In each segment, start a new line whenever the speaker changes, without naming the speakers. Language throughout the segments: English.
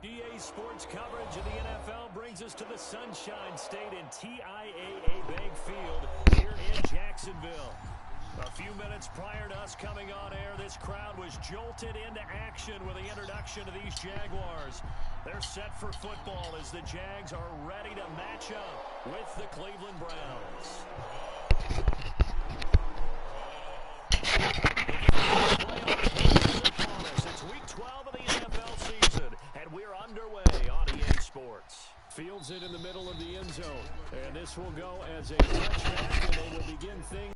GA Sports coverage of the NFL brings us to the Sunshine State in TIAA Bank Field here in Jacksonville. A few minutes prior to us coming on air, this crowd was jolted into action with the introduction of these Jaguars. They're set for football as the Jags are ready to match up with the Cleveland Browns. It's week 12 of the NFL season, and we're underway on EA Sports. Fields it in the middle of the end zone, and this will go as a touchback, and they will begin things.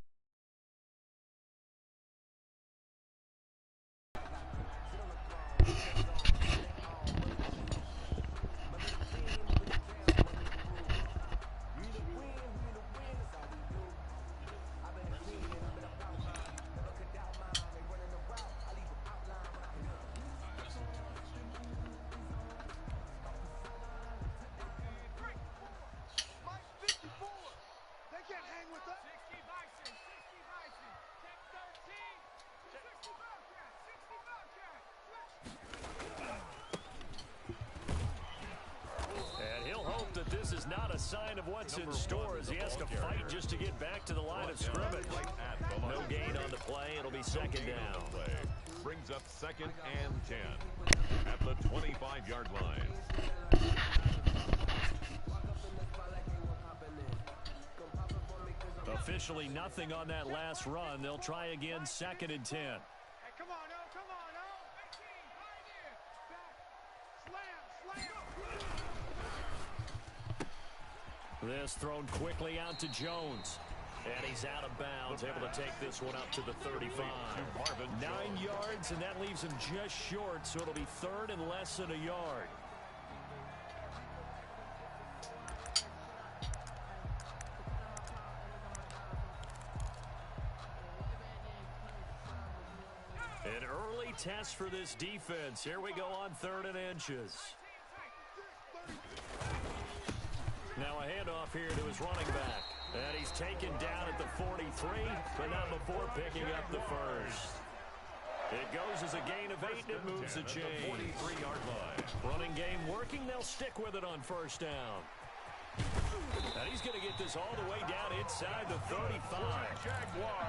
This is not a sign of what's in store as he has to fight just to get back to the line of scrimmage. No gain on the play. It'll be second down.
Brings up 2nd and 10 at the 25-yard line.
Officially nothing on that last run. They'll try again 2nd and 10.
Hey, come on, no, come on, no. Slam.
This thrown quickly out to Jones. And he's out of bounds, able to take this one up to the 35. 9 yards, and that leaves him just short, so it'll be 3rd and less than a yard. An early test for this defense. Here we go on 3rd and inches. Now a handoff here to his running back. And he's taken down at the 43, but not before picking up the first. It goes as a gain of 8, and it moves the chain.
43-yard line.
Running game working. They'll stick with it on 1st down. And he's going to get this all the way down inside the 35.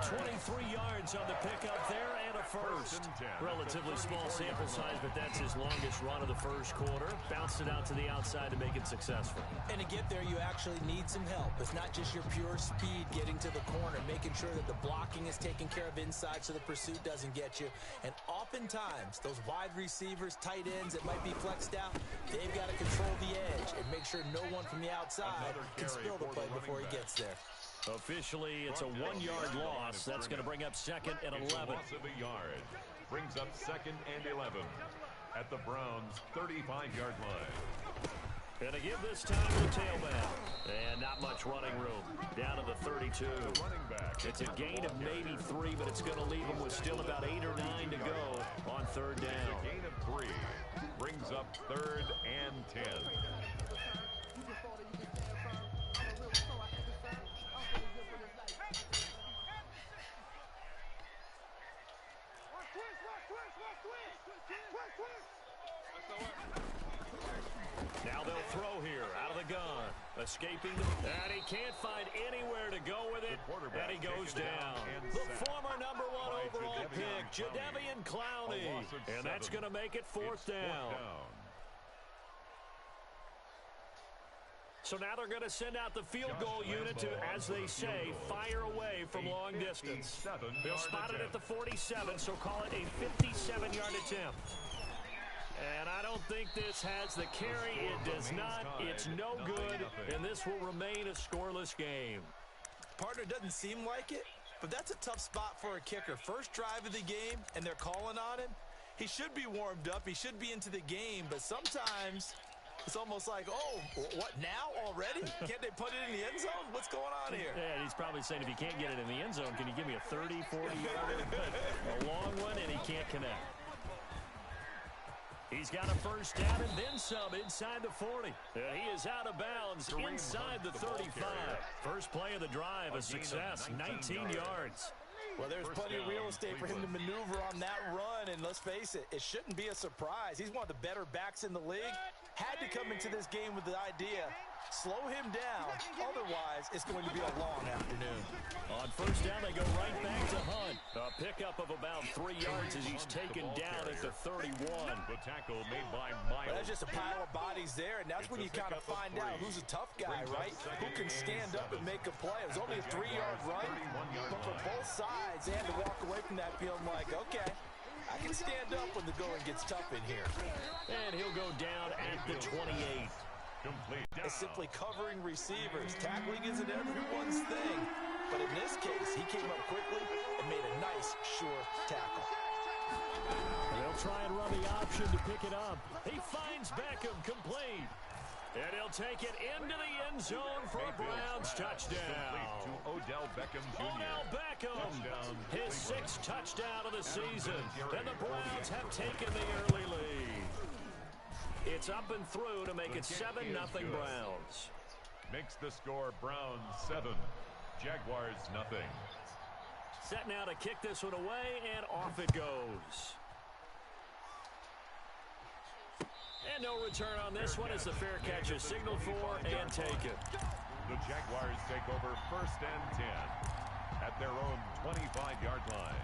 23 yards on the pickup there and a first. Relatively small sample size, but that's his longest run of the first quarter. Bounced it out to the outside to make it successful.
And to get there, you actually need some help. It's not just your pure speed getting to the corner, making sure that the blocking is taken care of inside so the pursuit doesn't get you. And oftentimes, those wide receivers, tight ends that might be flexed out, they've got to control the edge and make sure no one from the outside can spill the play before he gets there.
Officially, it's a 1-yard loss. That's going to bring up 2nd and 11.
Loss of a yard. Brings up 2nd and 11 at the Browns' 35-yard line.
And to give this time to the tailback. And not much running room. Down to the 32. It's a gain of maybe 3, but it's going to leave him with still about 8 or 9 to go on 3rd down.
It's a gain of 3. Brings up 3rd and 10.
Now they'll throw here out of the gun. Escaping, and he can't find anywhere to go with it, and he goes down. The former number 1 overall pick, Jadeveon Clowney, and that's going to make it 4th down. So now they're going to send out the field goal unit to, as they say, fire away from long distance. They'll spot it at the 47, so call it a 57-yard attempt. And I don't think this has the carry. It does not. It's no good, and this will remain a scoreless game.
Partner, doesn't seem like it, but that's a tough spot for a kicker. First drive of the game, and they're calling on him. He should be warmed up. He should be into the game, but sometimes it's almost like, oh, what, now already? Can't they put it in the end zone? What's going on here?
Yeah, he's probably saying if he can't get it in the end zone, can you give me a 30, 40-yarder? A long one, and he can't connect. He's got a first down and then some inside the 40. He is out of bounds inside the 35. First play of the drive, a success, 19 yards.
Well, there's plenty of real estate for him to maneuver on that run, and let's face it, it shouldn't be a surprise. He's one of the better backs in the league. Had to come into this game with the idea, slow him down, otherwise it's going to be a long afternoon.
On first down, they go right back to Hunt. A pickup of about 3 yards as he's taken down at the 31.
The tackle made by Miles.
But that's just a pile of bodies there, and that's when you kind of find out who's a tough guy, right? Who can stand up and make a play. It was only a 3-yard run, but for both sides, they had to walk away from that field like, okay, I can stand up when the going gets tough in here.
And he'll go down at the 28.
Complete.
It's simply covering receivers. Tackling isn't everyone's thing. But in this case, he came up quickly and made a nice, sure tackle.
They'll try and run the option to pick it up. He finds Beckham complete. And he'll take it into the end zone for a Browns touchdown.
To Odell Beckham Jr.
Odell Beckham, his 6th touchdown of the season. And the Browns have taken the early lead. It's up and through to make it 7-0 Browns.
Makes the score Browns 7, Jaguars nothing.
Set now to kick this one away, and off it goes. And no return on this one as the fair catch is signaled for and taken.
The Jaguars take over 1st and 10 at their own 25-yard line.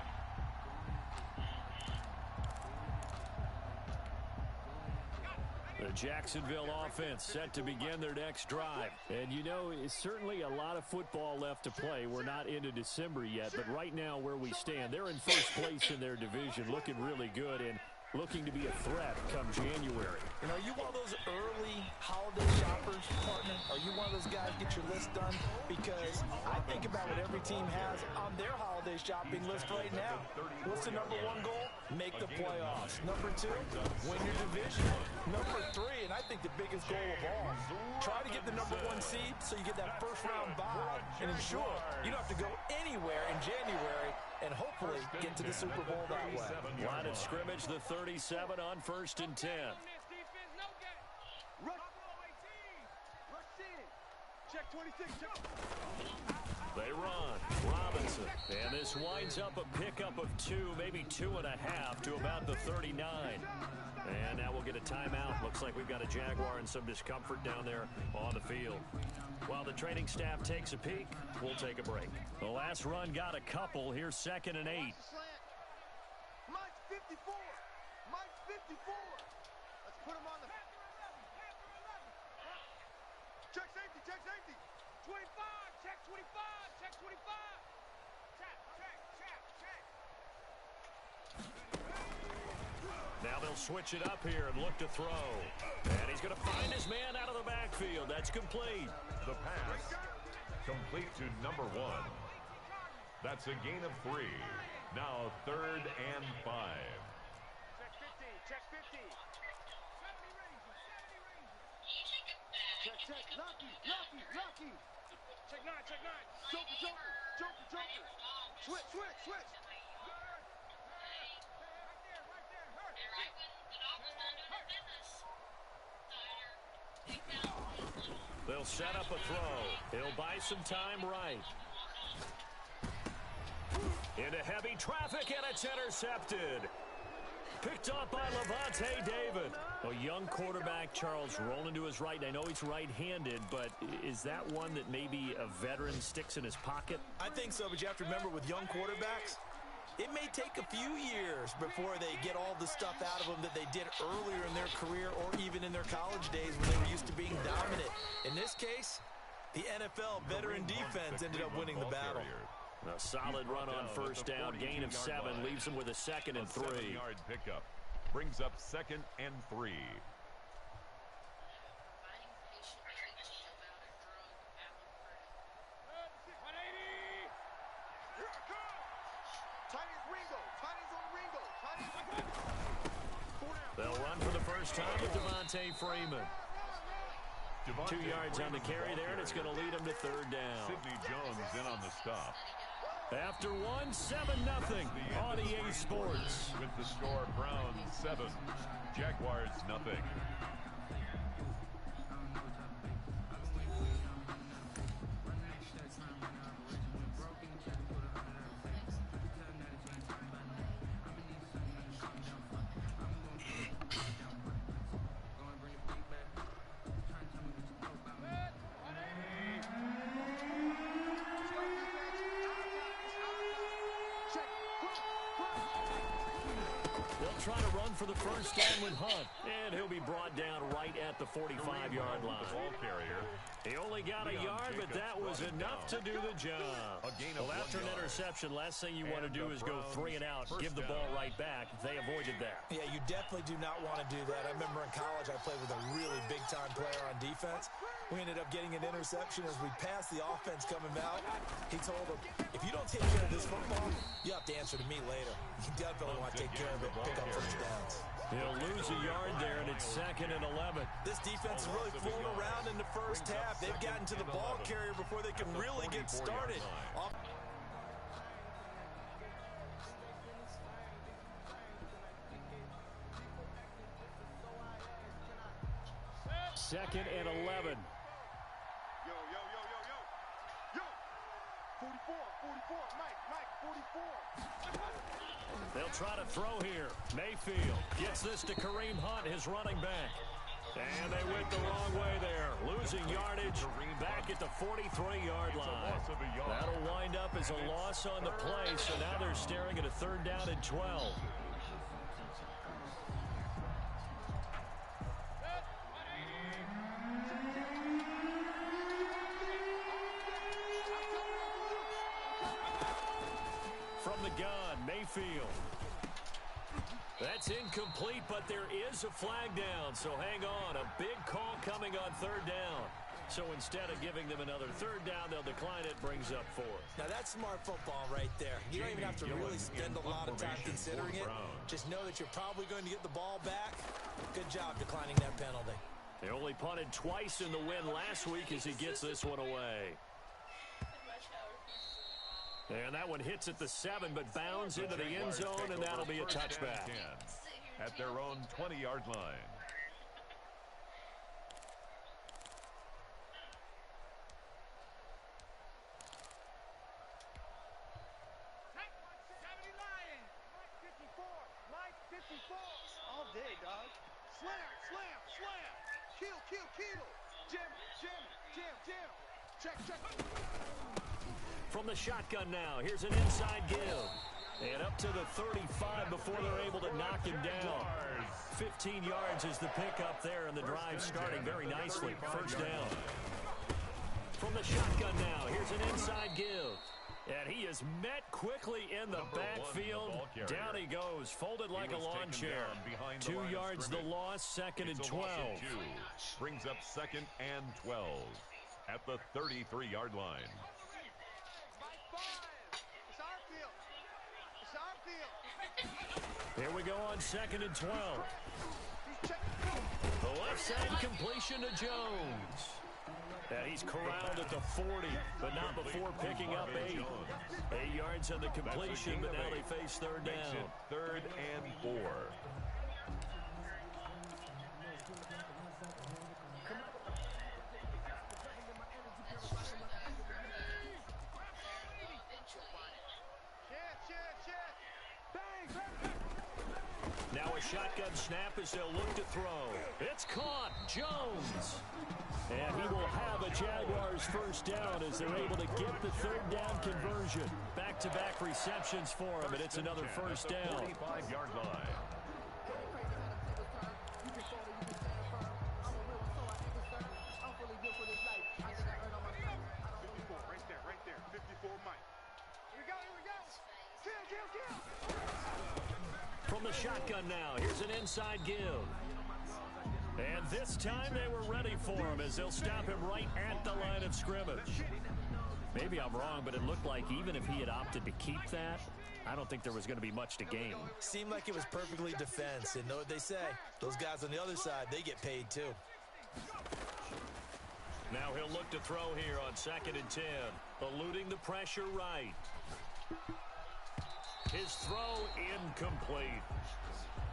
The Jacksonville offense set to begin their next drive. And you know, it's certainly a lot of football left to play. We're not into December yet, but right now where we stand, they're in first place in their division, looking really good and looking to be a threat come January.
You know, are you one of those early holiday shoppers, partner? Are you one of those guys get your list done? Because I think about what every team has on their holiday shopping list right now. What's the number 1 goal? Make the playoffs. Number 2, win your division. Number 3, and I think the biggest goal of all, try to get the number 1 seed so you get that first round bye and ensure you don't have to go anywhere in January and hopefully get to the Super Bowl that way.
Line of scrimmage, the 37 on 1st and 10. They run. Robinson. And this winds up a pickup of 2, maybe 2.5 to about the 39. And now we'll get a timeout. Looks like we've got a Jaguar and some discomfort down there on the field. While the training staff takes a peek, we'll take a break. The last run got a couple. Here's 2nd and 8.
Mike's 54. Mike's 54. Let's put him on the... Check safety, check safety. 25, check 25, check 25. Check.
Now they'll switch it up here and look to throw. And he's going to find his man out of the backfield. That's complete.
The pass complete to number 1. That's a gain of 3. Now 3rd and 5.
Check 50, check 50. Check, lucky. Check 9. Joker. Switch.
They'll set up a throw. He'll buy some time right. Into heavy traffic, and it's intercepted. Picked up by Levante David. A young quarterback, Charles, rolling to his right. And I know he's right-handed, but is that one that maybe a veteran sticks in his pocket?
I think so, but you have to remember with young quarterbacks, it may take a few years before they get all the stuff out of them that they did earlier in their career or even in their college days when they were used to being dominant. In this case, the NFL veteran defense ended up winning the battle.
A solid run on first down. Gain of 7 leaves them with a 2nd and 3.
7-yard pickup brings up 2nd and 3.
They'll run for the first time with Devontae Freeman. 2 yards on the carry there, and it's going to lead them to 3rd down.
Sidney Jones in on the stop.
After 1, 7-0 on EA Sports.
With the score, Browns 7, Jaguars nothing.
Trying to run for the first down with Hunt, and he'll be brought down right at the 45-yard line.
The ball carrier.
He only got a yard, but that was enough to do the job. Well, after an interception, last thing you want to do is go 3 and out, give the ball right back. They avoided that.
Yeah, you definitely do not want to do that. I remember in college I played with a really big-time player on defense. We ended up getting an interception as we passed the offense coming out. He told him, if you don't take care of this football, you have to answer to me later. You definitely want to take care of it, pick up first downs.
He'll lose a yard there, and it's 2nd and 11.
This defense is really flown around in the first half. They've gotten to the ball carrier before they can really get started.
Second and 11.
Yo. 44, Mike, 44.
They'll try to throw here. Mayfield gets this to Kareem Hunt, his running back. And they went the wrong way there. Losing yardage back at the 43-yard line. That'll wind up as a loss on the play, so now they're staring at a 3rd down and 12. From the gun, Mayfield. That's incomplete, but there is a flag down, so hang on. A big call coming on 3rd down. So instead of giving them another 3rd down, they'll decline it, brings up 4th.
Now that's smart football right there. You don't even have to really spend a lot of time considering it. Just know that you're probably going to get the ball back. Good job declining that penalty.
They only punted twice in the win last week as he gets this one away. And that one hits at the 7, but bounds into the end zone, and that'll be a touchback.
At their own 20-yard line.
Mike 54. All day, dog. Slam. Kill. Jam. Check.
From the shotgun now, here's an inside give. And up to the 35 before they're able to knock him down. 15 yards is the pickup there, and the drive starting very nicely. First down. From the shotgun now, here's an inside give. And he is met quickly in the backfield. Down he goes, folded like a lawn chair. 2 yards the loss, 2nd and 12.
Brings up 2nd and 12 at the 33-yard line.
Here we go on 2nd and 12. The left side completion to Jones. And he's corralled at the 40, but not before picking up 8. 8 yards on the completion, but now they face 3rd down.
3rd and 4.
Now a shotgun snap as they'll look to throw. It's caught. Jones. And he will have a Jaguars first down as they're able to get the third down conversion. Back-to-back receptions for him, and it's another first down.
45-yard line.
Right there. 54 Mike. Here we go. Kill.
From the shotgun now, here's an inside give. And this time they were ready for him as they'll stop him right at the line of scrimmage. Maybe I'm wrong, but it looked like even if he had opted to keep that, I don't think there was going to be much to gain.
Seemed like it was perfectly defense, and know what they say. Those guys on the other side, they get paid too.
Now he'll look to throw here on 2nd and 10. Eluding the pressure right. His throw incomplete.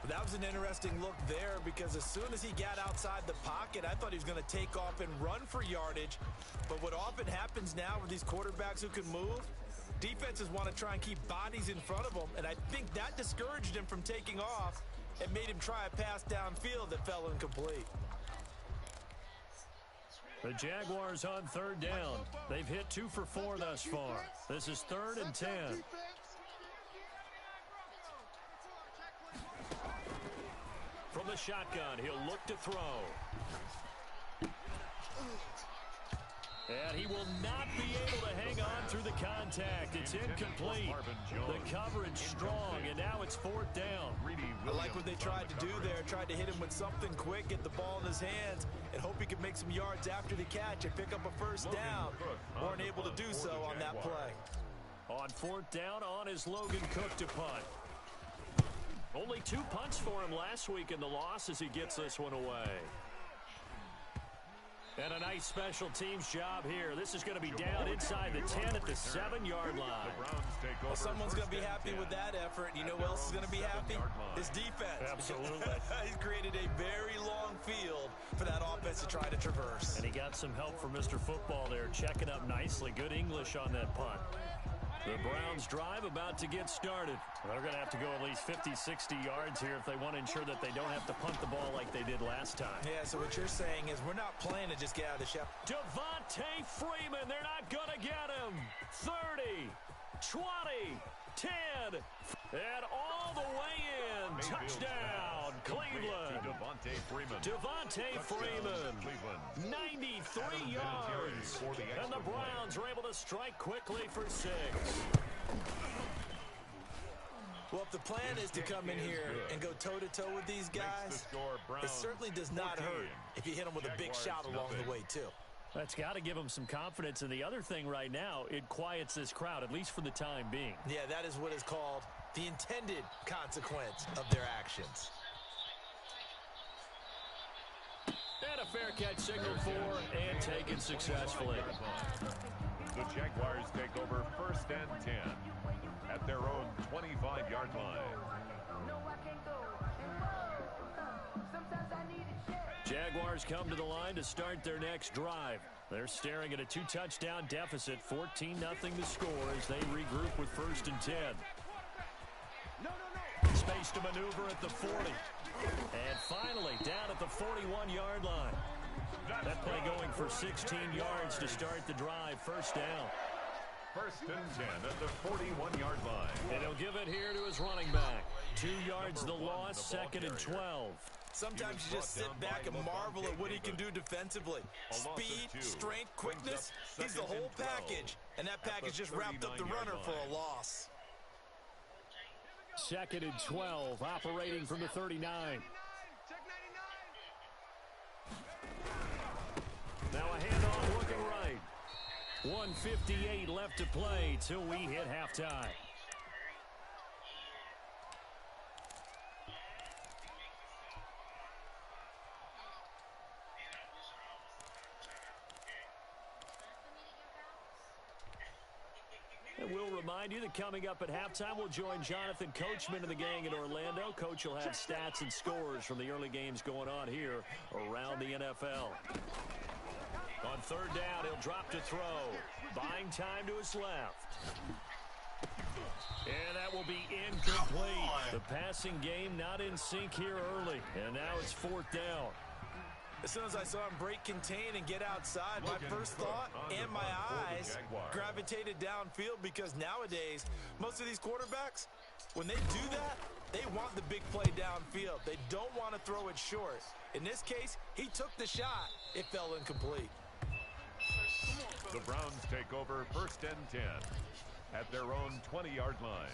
That was an interesting look there because as soon as he got outside the pocket, I thought he was going to take off and run for yardage. But what often happens now with these quarterbacks who can move, defenses want to try and keep bodies in front of them, and I think that discouraged him from taking off and made him try a pass downfield that fell incomplete.
The Jaguars on 3rd down. They've hit 2 for 4 thus far. This is 3rd and 10. From the shotgun, he'll look to throw. And he will not be able to hang on through the contact. It's incomplete. The coverage strong, and now it's 4th down.
I like what they tried to do there. Tried to hit him with something quick, get the ball in his hands, and hope he could make some yards after the catch and pick up a first down. Weren't able to do so on that play.
On 4th down, on is Logan Cook to punt. Only 2 punts for him last week in the loss as he gets this one away. And a nice special teams job here. This is going to be down inside the 10 at the 7-yard line.
Well, someone's going to be happy with that effort. You know who else is going to be happy? His defense.
Absolutely.
He's created a very long field for that offense to try to traverse.
And he got some help from Mr. Football there, checking up nicely. Good English on that punt. The Browns drive about to get started. They're going to have to go at least 50, 60 yards here if they want to ensure that they don't have to punt the ball like they did last time.
Yeah, so what you're saying is we're not playing to just get out of the shop.
Devontae Freeman, they're not going to get him. 30, 20, 10, and all the way in. Touchdown, Cleveland. Devontae Freeman, 93 yards. And the Browns are able to strike quickly for 6.
Well, if the plan is to come in here and go toe-to-toe with these guys, it certainly does not hurt if you hit them with a big shout along the way, too.
That's got to give them some confidence. And the other thing right now, it quiets this crowd, at least for the time being.
Yeah, that is what is called the intended consequence of their actions.
And a fair catch signaled for and taken successfully.
The Jaguars take over 1st and 10 at their own 25-yard line.
Jaguars come to the line to start their next drive. They're staring at a 2-touchdown deficit, 14-0 to score as they regroup with 1st and 10. Space to maneuver at the 40. And finally, down at the 41-yard line. That play going for 16 yards to start the drive. 1st down.
1st and 10 at the 41-yard line.
And he'll give it here to his running back. 2 yards the loss, 2nd and 12.
Sometimes you just sit back and marvel at what he can do defensively. Speed, strength, quickness, he's the whole package. And that package just wrapped up the runner for a loss.
2nd and 12, operating from the 39. Now a handoff looking right. 1:58 left to play till we hit halftime. And we'll remind you that coming up at halftime, we'll join Jonathan Coachman and the gang in Orlando. Coach will have stats and scores from the early games going on here around the NFL. On 3rd down, he'll drop to throw. Buying time to his left. incomplete. The passing game not in sync here early, and now it's 4th down.
As soon as I saw him break contain and get outside, my first thought and my eyes gravitated downfield, because nowadays, most of these quarterbacks, when they do that, they want the big play downfield. They don't want to throw it short. In this case, he took the shot. It fell incomplete.
The Browns take over 1st and 10 at their own 20-yard line.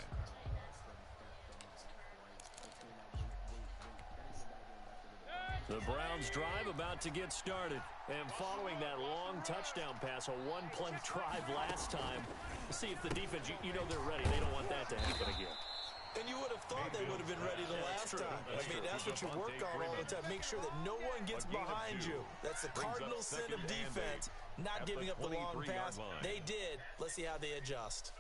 The Browns drive about to get started. And following that long touchdown pass, a one-play drive last time, see if the defense, you know they're ready. They don't want that to happen again.
And you would have thought they would have been ready the last time. I mean, that's what you work on all the time. Make sure that no one gets behind you. That's the cardinal sin of defense, not giving up the long pass. They did. Let's see how they adjust.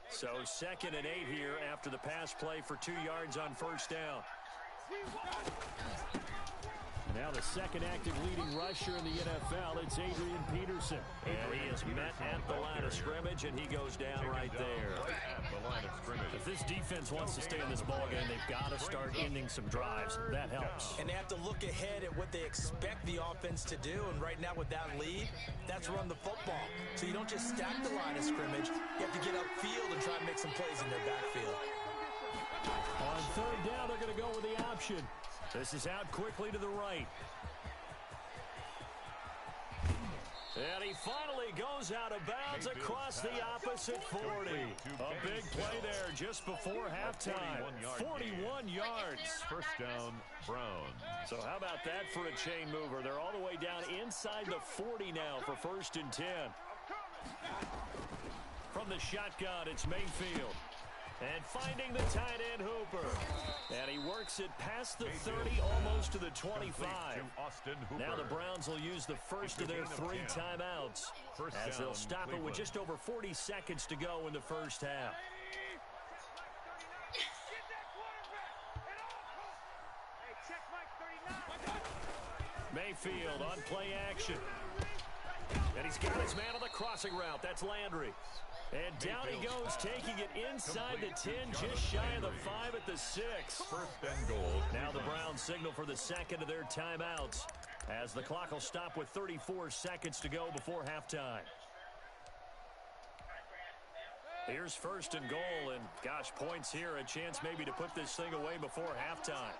So 2nd and 8 here after the pass play for 2 yards on 1st down. Now the second active leading rusher in the NFL, it's Adrian Peterson. And he is met at the line of scrimmage, and he goes down right there. If this defense wants to stay in this ballgame, they've got to start ending some drives. That helps.
And they have to look ahead at what they expect the offense to do. And right now with that lead, that's run the football. So you don't just stack the line of scrimmage. You have to get upfield and try to make some plays in their backfield.
On 3rd down, they're going to go with the option. This is out quickly to the right. And he finally goes out of bounds across the opposite 40. A big play there just before halftime. 41 yards.
1st down, Browns.
So how about that for a chain mover? They're all the way down inside the 40 now for 1st and 10. From the shotgun, it's Mayfield. And finding the tight end Hooper. And he works it past the 30, almost to the 25. Now the Browns will use the first of their 3 timeouts, as they'll stop it with just over 40 seconds to go in the first half. Mayfield on play action. And he's got his man on the crossing route. That's Landry. And down he goes, taking it inside the 10, just shy of the 5 at the 6.
1st and goal.
Now the Browns signal for the second of their timeouts, as the clock will stop with 34 seconds to go before halftime. Here's 1st and goal, and gosh, points here, a chance maybe to put this thing away before halftime.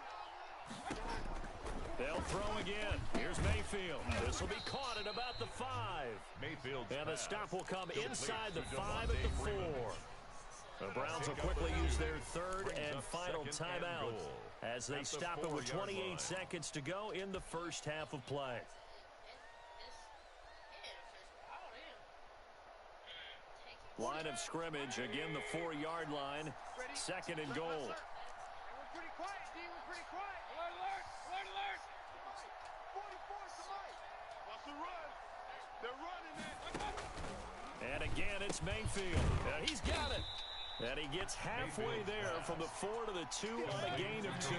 They'll throw again. Here's Mayfield. This will be caught at about the 5.
Mayfield.
And the stop will come inside the 5 at the 4. The Browns will quickly use their 3rd and final timeout as they stop it with 28 seconds to go in the first half of play. Line of scrimmage, again the 4-yard line. 2nd and goal.
We're pretty quiet, D. We're pretty quiet. Alert, alert, alert, alert. 44 tonight. Watch the run. They're running it.
And again, it's Mayfield. And he's got it. And he gets halfway there from the 4 to the 2 on a gain of 2.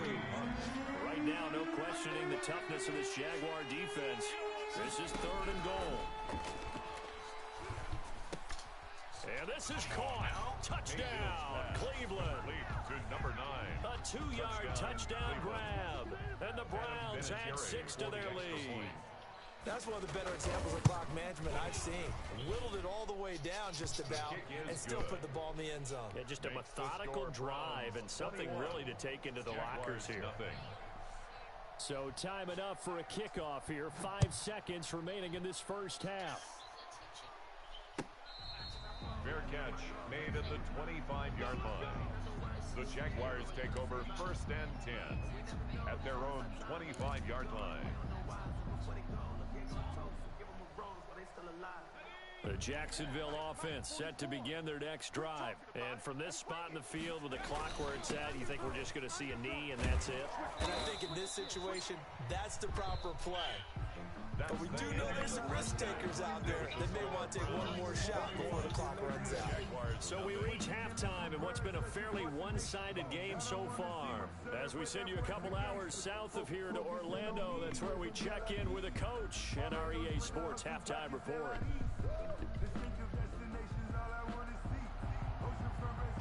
Right now, no questioning the toughness of this Jaguar defense. This is 3rd and goal. And this is caught. Touchdown, Cleveland.
To number 9.
A 2-yard touchdown grab. And the Browns add 6 to their lead.
That's one of the better examples of clock management I've seen. Whittled it all the way down just about and still put the ball in the end zone.
Yeah, just a methodical drive and something really to take into the lockers here. So time enough for a kickoff here. 5 seconds remaining in this first half.
Fair catch made at the 25-yard line. The Jaguars take over 1st and 10 at their own 25-yard line.
The Jacksonville offense set to begin their next drive. And from this spot in the field with the clock where it's at, you think we're just going to see a knee and that's it?
And I think in this situation, that's the proper play. But we do know there's some risk takers out there that may want to take one more shot before the clock runs out.
So we reach halftime in what's been a fairly one-sided game so far. As we send you a couple hours south of here to Orlando, that's where we check in with a coach and our EA Sports halftime report.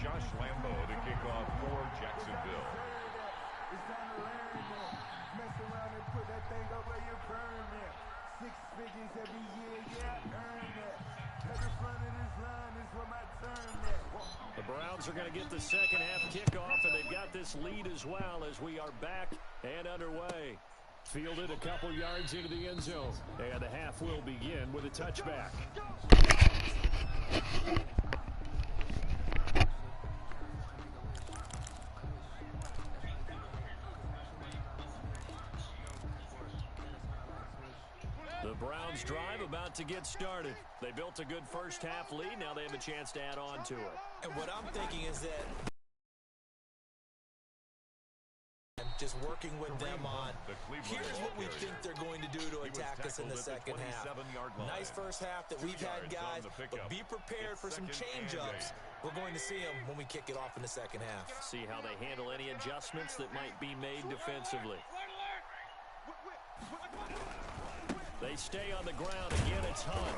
Josh Lambo to kick off for Jacksonville.
It's time to learn that. Mess around and put that thing up where you burn that. 6 figures every year, yeah, earn that. At the front of this line is where my turn at.
The Browns are going to get the second half kickoff, and they've got this lead as well as we are back and underway. Fielded a couple yards into the end zone, and the half will begin with a touchback. The Browns drive about to get started. They built a good first half lead. Now they have a chance to add on to it.
And what I'm thinking is that just working with them on, here's what we think they're going to do to attack us in the second half. Nice first half that we've had, guys, but be prepared for some change-ups. We're going to see them when we kick it off in the second half.
See how they handle any adjustments that might be made defensively. They stay on the ground. Again, it's Hunt.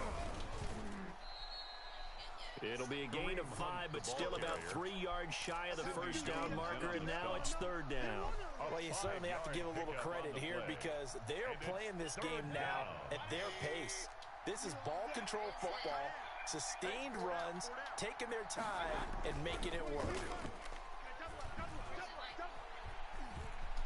It'll be a gain of 5, but still about 3 yards shy of the first down marker, and now it's third down.
Well, you certainly have to give a little credit here because they're playing this game now at their pace. This is ball control football, sustained runs, taking their time, and making it work.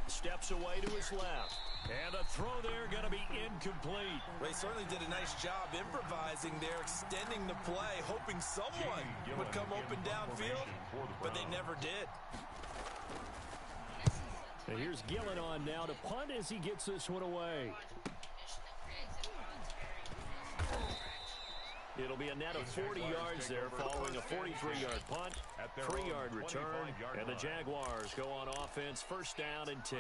Steps away to his left. And the throw there going to be incomplete.
They certainly did a nice job improvising there, extending the play, hoping someone would come open downfield, but they never did.
And here's Gillen on now to punt as he gets this one away. It'll be a net of 40 yards there following a 43-yard punt, 3-yard return, and the Jaguars go on offense first down and 10.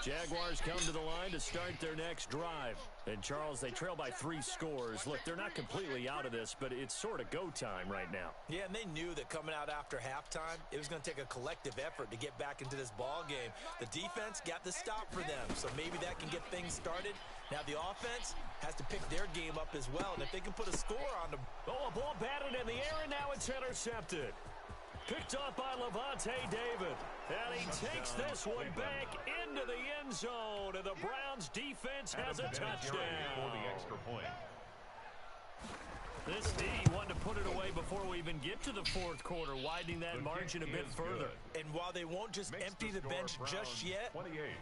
Jaguars come to the line to start their next drive. And, Charles, they trail by 3 scores. Look, they're not completely out of this, but it's sort of go time right now.
Yeah, and they knew that coming out after halftime, it was going to take a collective effort to get back into this ball game. The defense got the stop for them, so maybe that can get things started. Now the offense has to pick their game up as well, and if they can put a score on them.
Oh, a ball batted in the air, and now it's intercepted. Picked off by Levante David. And he takes this one back into the end zone. And the Browns defense has a touchdown.
For the extra point.
This D wanted to put it away before we even get to the fourth quarter, widening that margin a bit further.
And while they won't just empty the bench just yet,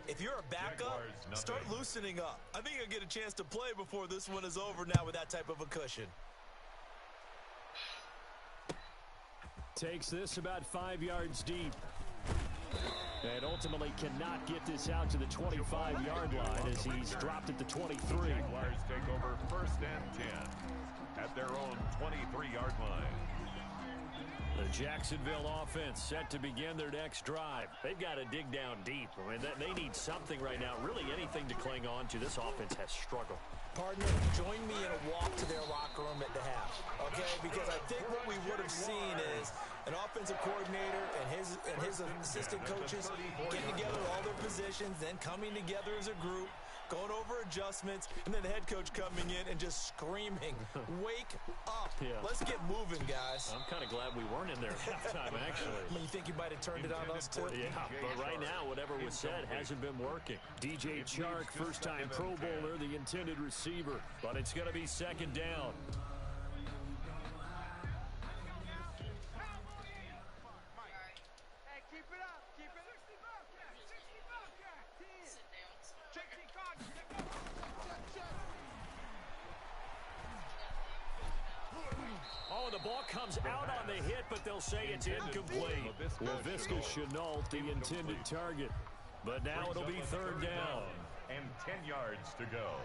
if you're a backup, start loosening up. I think you'll get a chance to play before this one is over now with that type of a cushion.
Takes this about 5 yards deep. And ultimately cannot get this out to the 25-yard line as he's dropped at the 23.
Jaguars take over first and 10 at their own 23-yard line.
The Jacksonville offense set to begin their next drive. They've got to dig down deep. I mean, they need something right now, really anything to cling on to. This offense has struggled.
Partner, join me in a walk to their locker room at the half, okay? Because I think what we would have seen is an offensive coordinator and his assistant coaches getting together all their positions, then coming together as a group, going over adjustments, and then the head coach coming in and just screaming, wake up.
Yeah.
Let's get moving, guys.
I'm kind of glad we weren't in there at halftime, actually.
I mean, you think you might have turned it on us, too?
Yeah, but right now, whatever was said hasn't been working. DJ Chark, first-time Pro Bowler, the intended receiver, but it's going to be second down. Oh, the ball comes out on the hit, but they'll say it's incomplete. Laviska Chenault, the intended target. But now it'll be third down.
And 10 yards to go.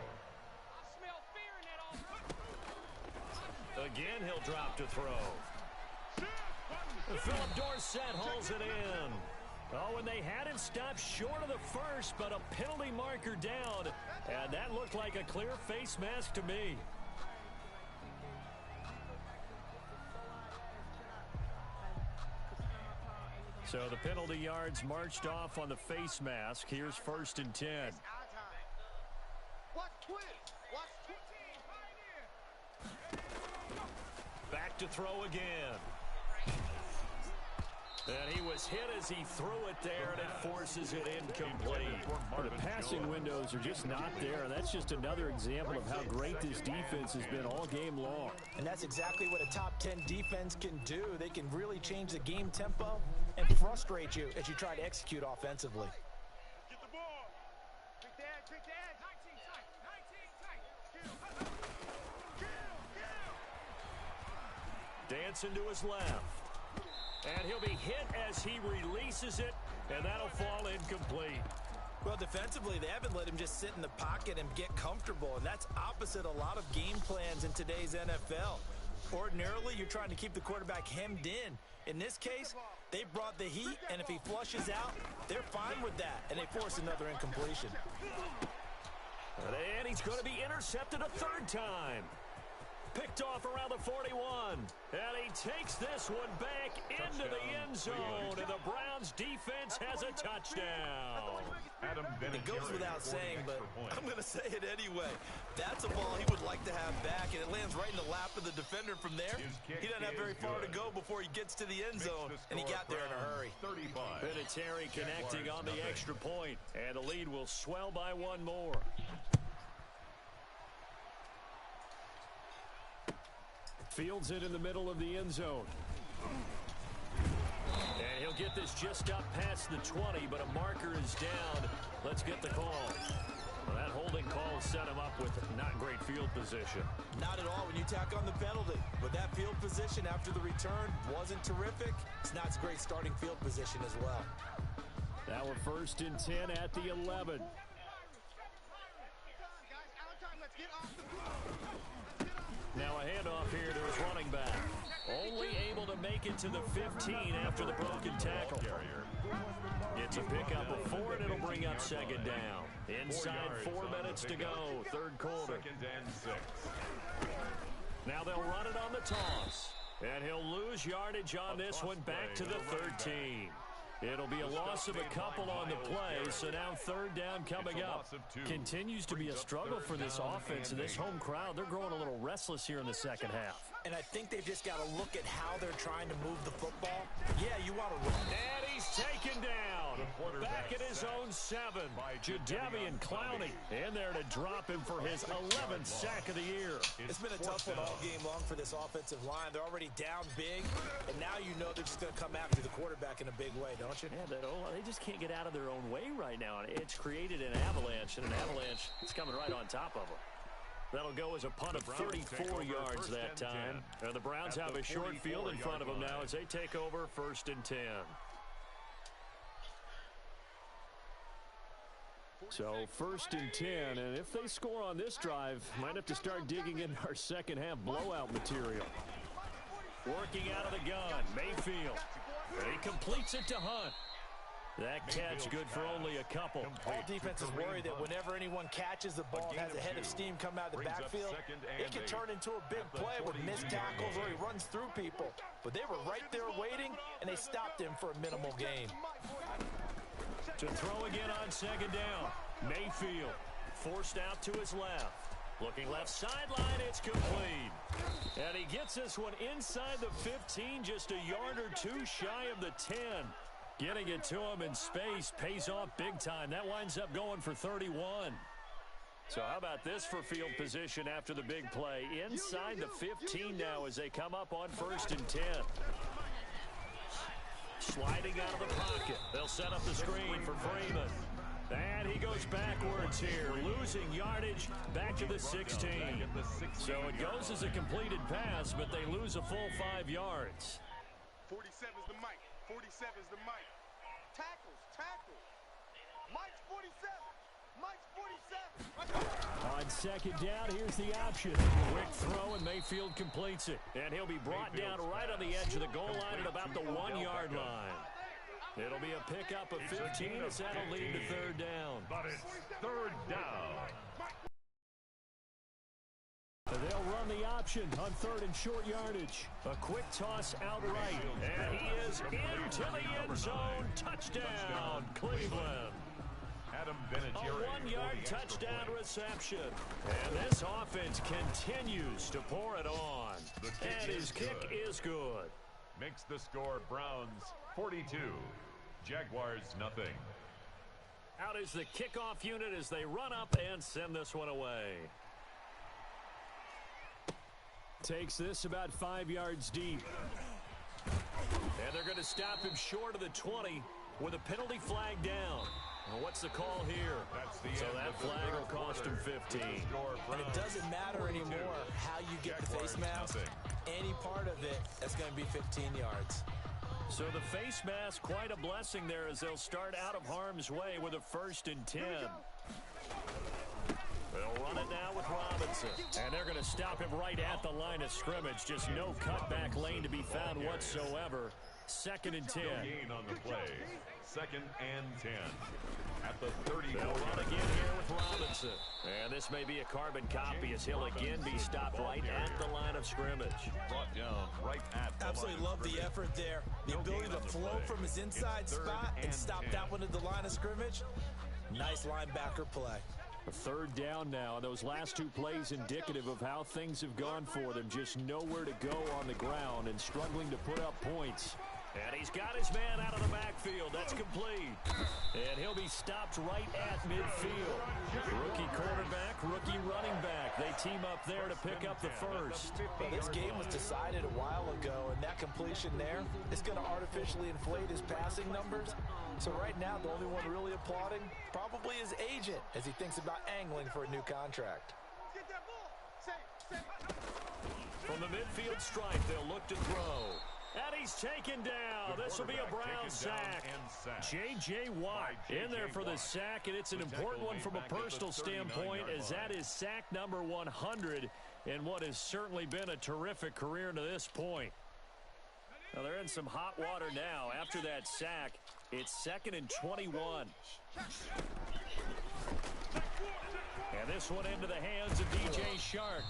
Again, he'll drop to throw. Philip Dorsett hauls it in. Oh, and they had it stopped short of the first, but a penalty marker down. And that looked like a clear face mask to me. So the penalty yards marched off on the face mask. Here's 1st and 10. Back to throw again. And he was hit as he threw it there, and it forces it incomplete.
The passing windows are just not there. That's just another example of how great this defense has been all game long.
And that's exactly what a top 10 defense can do. They can really change the game tempo and frustrate you as you try to execute offensively.
Get the ball. Take the edge, take the edge. 19 tight, 19 tight.
Dancing to his left. And he'll be hit as he releases it, and that'll fall incomplete.
Well, defensively, they haven't let him just sit in the pocket and get comfortable, and that's opposite a lot of game plans in today's NFL. Ordinarily, you're trying to keep the quarterback hemmed in. In this case, they brought the heat, and if he flushes out, they're fine with that, and they force another incompletion.
And he's going to be intercepted a 3rd time. Picked off around the 41. And he takes this one back into the end zone. And the Browns defense has a touchdown.
It goes without saying, but I'm going to say it anyway. That's a ball he would like to have back, and it lands right in the lap of the defender from there. He doesn't have very far to go before he gets to the end zone, and he got there in a hurry.
Vinatieri connecting on the extra point, and the lead will swell by 1 more.
Fields it in the middle of the end zone.
And he'll get this just up past the 20, but a marker is down. Let's get the call. Well, that holding call set him up with not great field position.
Not at all when you tack on the penalty. But that field position after the return wasn't terrific. It's not a great starting field position as well.
Now we're 1st and 10 at the 11.
Now a handoff here to his running back. Only able to make it to the 15 after the broken tackle. It's a pickup of 4, and it'll bring up 2nd down. Inside 4 minutes to go, 3rd quarter.
2nd and 6.
Now they'll run it on the toss. And he'll lose yardage on this one back to the 13. It'll be a loss of a couple on the play, so now 3rd down coming up.
Continues to be a struggle for this offense and this home crowd. They're growing a little restless here in the 2nd half.
And I think they've just got to look at how they're trying to move the football. Yeah, you want to run.
And he's taken down. Back at his own 7. Jadeveon Clowney in there to drop him for his 11th sack of the year.
It's been a tough one all game long for this offensive line. They're already down big, and now you know they're just going to come after the quarterback in a big way, don't you?
Yeah, they just can't get out of their own way right now. It's created an avalanche, and an avalanche is coming right on top of them.
That'll go as a punt of 34 yards that time. And the Browns have a short field in front of them now as they take over 1st and 10.
So 1st and 10, and if they score on this drive, might have to start digging in our 2nd half blowout material.
Working out of the gun, Mayfield. He completes it to Hunt. That catch good for only a couple.
All defenses worry that whenever anyone catches the ball, has a head of steam come out of the backfield, it can turn into a big play with missed tackles or he runs through people. But they were right there waiting, and they stopped him for a minimal gain.
To throw again on 2nd down. Mayfield forced out to his left. Looking left sideline, it's complete. And he gets this one inside the 15, just a yard or 2 shy of the 10. Getting it to him in space pays off big time. That winds up going for 31. So how about this for field position after the big play? Inside the 15 now as they come up on 1st and 10. Sliding out of the pocket. They'll set up the screen for Freeman. And he goes backwards here, losing yardage back to the 16. So it goes as a completed pass, but they lose a full 5 yards.
47's the mic. 47's the mic. Tackles. Mike's 47. Mike's 47.
On 2nd down, here's the option.
Quick throw, and Mayfield completes it. And he'll be brought down right on the edge of the goal line at about the 1-yard line. It'll be a pickup of 15 as that'll lead to third down.
But it's third down.
They'll run the option on third and short yardage. A quick toss outright. And he is into the end zone. Touchdown, Cleveland. A 1-yard touchdown reception. And this offense continues to pour it on. And his kick is good.
Makes the score Browns 42. Jaguars nothing.
Out is the kickoff unit as they run up and send this one away. Takes this about 5 yards deep. And they're going to stop him short of the 20 with a penalty flag down. Well, what's the call here? So that flag will cost him 15.
And it doesn't matter anymore how you get the face mask. Any part of it, that's going to be 15 yards.
So the face mask, quite a blessing there as they'll start out of harm's way with a 1st and 10. They'll run it now with Robinson. And they're going to stop him right at the line of scrimmage. Just no cutback lane to be found whatsoever. 2nd and 10.
Gain on the play. 2nd and 10. At the 30.
They'll run again here with Robinson. And this may be a carbon copy as he'll again be stopped right at the line of scrimmage.
Brought down right at the
Absolutely love the effort there. The ability to flow from his inside spot and stop that one at the line of scrimmage. Nice linebacker play.
A 3rd down now. Those last 2 plays indicative of how things have gone for them. Just nowhere to go on the ground and struggling to put up points. And he's got his man out of the backfield. That's complete. And he'll be stopped right at midfield. Rookie quarterback, rookie running back. They team up there to pick up the first.
Well, this game was decided a while ago, and that completion there is going to artificially inflate his passing numbers. So right now, the only one really applauding probably his agent as he thinks about angling for a new contract.
From the midfield stripe, they'll look to throw. And he's taken down. This will be a Brown sack. J.J. Watt in there for the sack, and it's an important one from a personal standpoint as that is sack number 100 in what has certainly been a terrific career to this point. Now they're in some hot water now. After that sack, it's 2nd and 21. And this one into the hands of D.J. Shark.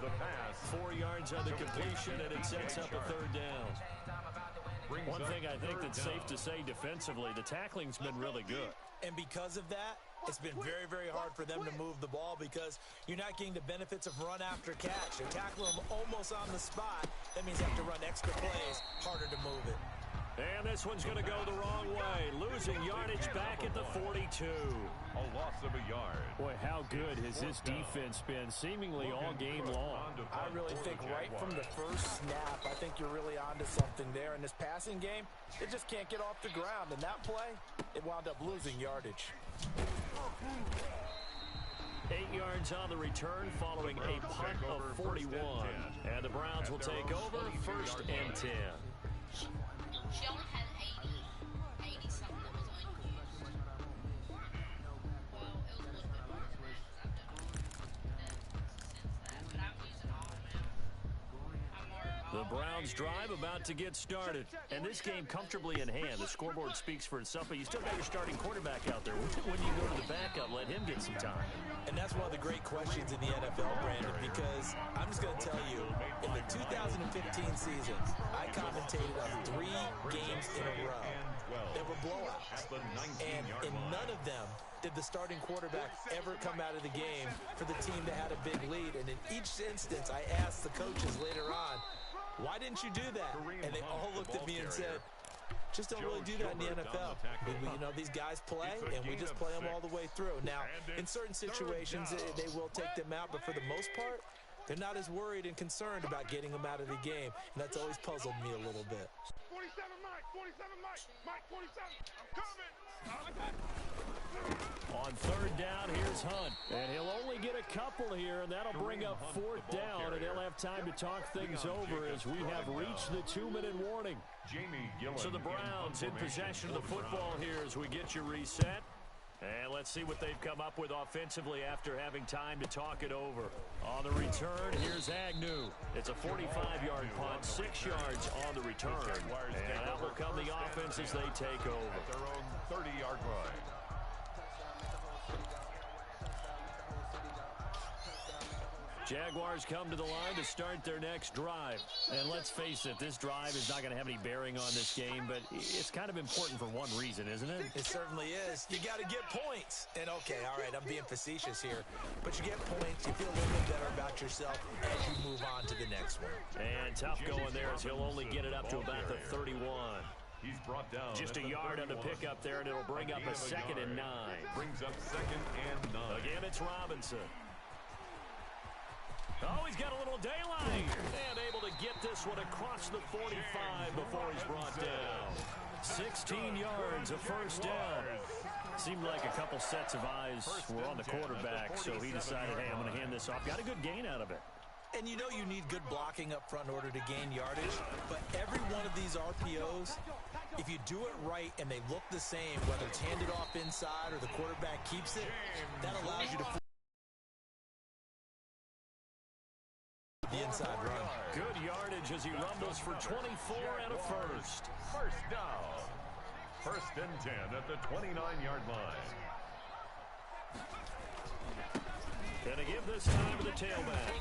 The pass.
4 yards on the completion, and it sets up a 3rd down. One thing I think that's safe to say defensively, the tackling's been really good.
And because of that, it's been very, very hard for them to move the ball because you're not getting the benefits of run after catch. They're tackling them almost on the spot. That means you have to run extra plays, harder to move it.
And this one's going to go the wrong way. Losing yardage back at the 42.
A loss of a yard.
Boy, how good has this defense been seemingly all game long?
I really think right from the first snap, I think you're really onto something there. In this passing game, it just can't get off the ground. And that play, it wound up losing yardage.
8 yards on the return following a punt of 41. And the Browns will take over 1st and 10.
She only had 80 something that was unused. Well, it was a little bit more than that because I've done since that. But I'm using all now.
The Browns drive about to get started. And this game comfortably in hand. The scoreboard speaks for itself, but you still got your starting quarterback out there. When you go to the backup, let him get some time.
And that's one of the great questions in the NFL, Brandon, because I'm just going to tell you, in the 2015 season, I commentated on 3 games in a row. They were blowouts. And in none of them did the starting quarterback ever come out of the game for the team that had a big lead. And in each instance, I asked the coaches later on, why didn't you do that? And they all looked at me and said, just don't really do that in the NFL. You know, these guys play, and we just play them all the way through. Now, in certain situations, they will take them out, but for the most part, they're not as worried and concerned about getting them out of the game, and that's always puzzled me a little bit.
47 Mike, 47 Mike, 47. I'm coming.
On 3rd down, here's Hunt. And he'll only get a couple here, and that'll bring up 4th down, and they'll have time to talk things over as we have reached the 2-minute warning. So the Browns in possession of the football here as we get you reset. And let's see what they've come up with offensively after having time to talk it over. On the return, here's Agnew. It's a 45-yard punt, 6 yards on the return. And out will come the offense as they take over.
At their own 30-yard line.
Jaguars come to the line to start their next drive. And let's face it, this drive is not going to have any bearing on this game, but it's kind of important for one reason, isn't it?
It certainly is. You got to get points. And okay, all right, I'm being facetious here, but you get points, you feel a little bit better about yourself as you move on to the next one.
And tough going there as he'll only get it up to about the 31.
He's brought down
just a yard on the pickup there, and it'll bring up a 2nd and 9.
Brings up 2nd and 9.
Again, it's Robinson. Oh, he's got a little daylight. And able to get this one across the 45 before he's brought down. 16 yards, a first down. Seemed like a couple sets of eyes were on the quarterback, so he decided, hey, I'm going to hand this off. Got a good gain out of it.
And you know you need good blocking up front in order to gain yardage, but every one of these RPOs, if you do it right and they look the same, whether it's handed off inside or the quarterback keeps it, that allows you to the inside run.
Good yardage as he rumbles for 24 and a first.
First down. 1st and 10 at the 29-yard line.
And to give this time to the tailback.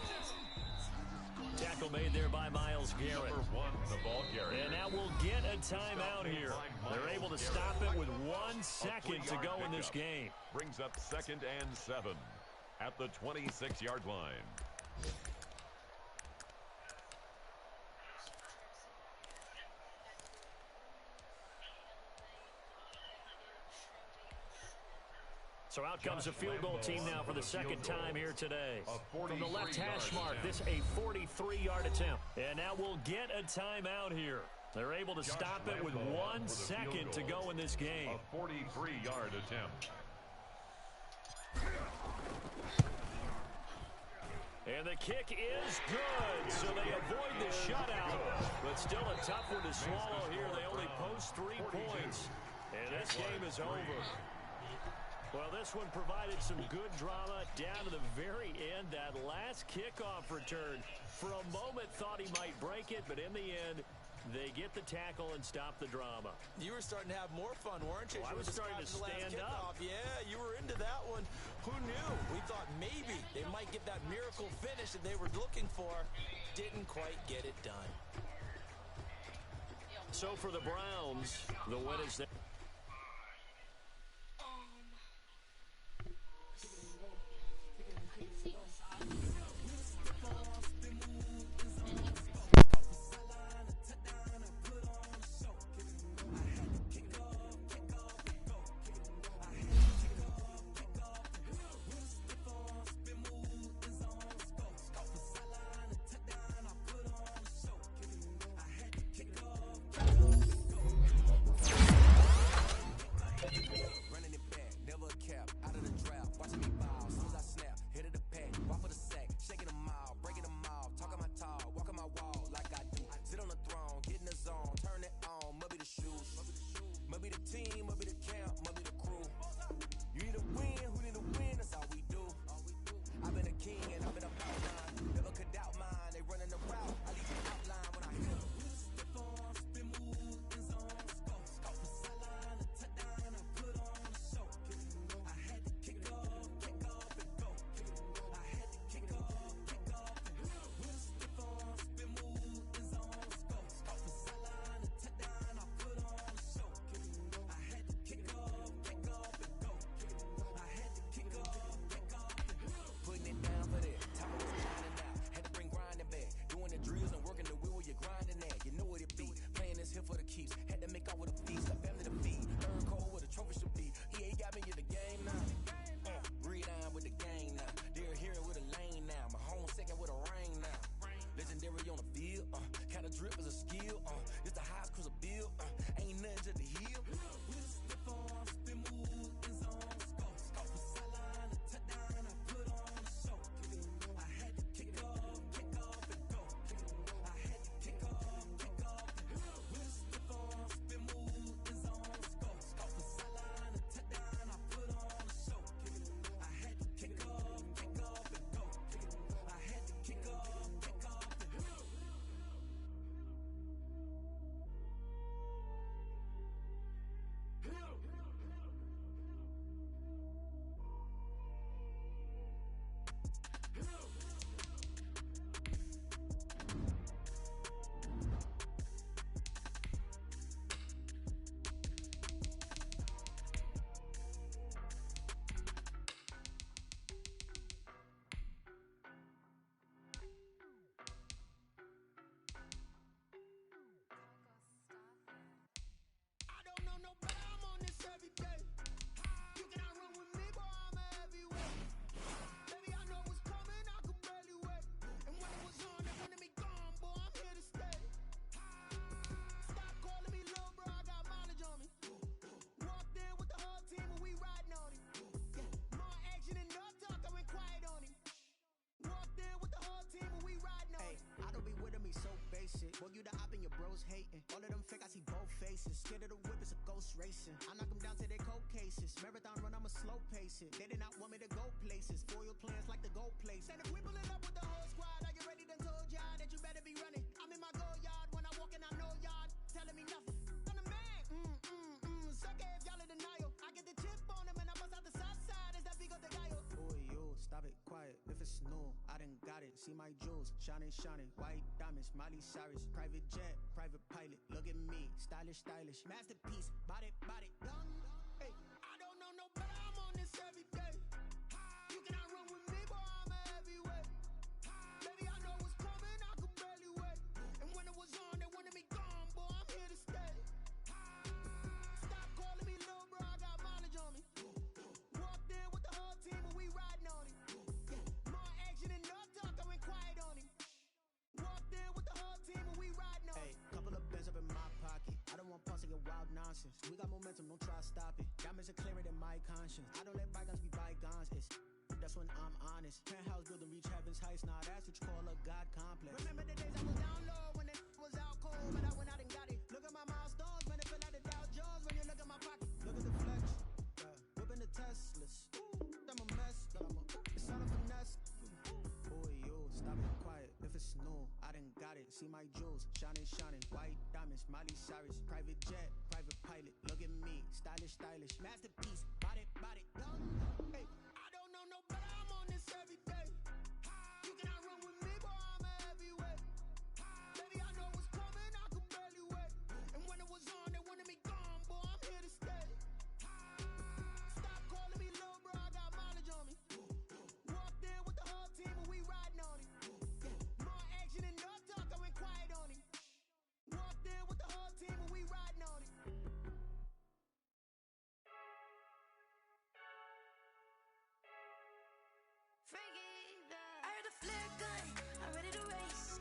Tackle made there by Myles Garrett.
Number 1, the ball Garrett.
And now we'll get a timeout here. They're able to stop it with 1 second to go in this game.
Brings up 2nd and 7 at the 26-yard line.
So out comes a field goal team now for the 2nd time here today. From the left hash mark, this a 43-yard attempt. And now we'll get a timeout here. They're able to stop it with 1 second to go in this game.
A 43-yard attempt.
And the kick is good, so they avoid the shutout. But still a tough one to swallow here. They only post 3 points. And this game is over. Well, this one provided some good drama down to the very end. That last kickoff return, for a moment thought he might break it, but in the end, they get the tackle and stop the drama.
You were starting to have more fun, weren't you?
Well, I was starting to stand up.
Yeah, you were into that one. Who knew? We thought maybe they might get that miracle finish that they were looking for. Didn't quite get it done.
So for the Browns, the win is there.
racing. I knock them down to their cold cases. Marathon run, I'ma slow pace it. They did not want me to go places. Foil plans like the gold place. And if we pulling up with the whole squad, are you ready? Done told y'all that you better be running. I'm in my go yard when I walk in, I know y'all telling me nothing. I'm the man. Suck it if y'all in denial. I get the chip on them and I bust out the south side. Is that Vigo de Gallo? Boy, yo, stop it, quiet. If it's new, I done got it. See my jewels, shining, shining. White diamonds, Miley Cyrus. Private jet, private pilot. Look at me, stylish, stylish. Masterpiece, body, body, done. Hey, I don't know no better. I'm on this every day. You cannot run with me, boy, I'm a heavyweight. Baby, I know what's coming, I could barely wait. And when it was on, they wanted me gone, boy, I'm here to stay. Stop calling me little bro, I got mileage on me. Walked in with the whole team and we riding on it. More action and no talk, I went quiet on him. Walked in with the whole team and we riding on it. Hey, couple of bands up in my pocket. I don't want pause to get wild nonsense. We got momentum, don't try to stop it. Diamonds are clearer than my conscience. I don't let bygones be bygones. That's when I'm honest. Penthouse building, reach heaven's heights. Nah, that's what you call a God complex. Remember the days I was down low when it was out cold, but I went out and got it. Look at my milestones, man, it feel like the Dow Jones when you look at my pocket. Look at the flex, whipping the Teslas. I'm a mess, but it's not a finesse. Boy, yo, stop it, quiet. If it's new, I done got it. See my jewels, shining, shining. White diamonds, Miley Cyrus. Private jet, private pilot. Look at me, stylish, stylish. Masterpiece, body, body, done. Hey, I don't know no better. I'm on this every day. You cannot run with me, boy, I'm a heavyweight. Baby, I know what's coming, I could barely wait. And when it was on, they wanted me gone, boy, I'm here to stay. Stop calling me little bro, I got mileage on me. Walked in with the whole team and we riding on it. More action and no talk, I went quiet on him. Walked in with the whole team and we riding on it.
I heard the flare gun, I'm ready to race.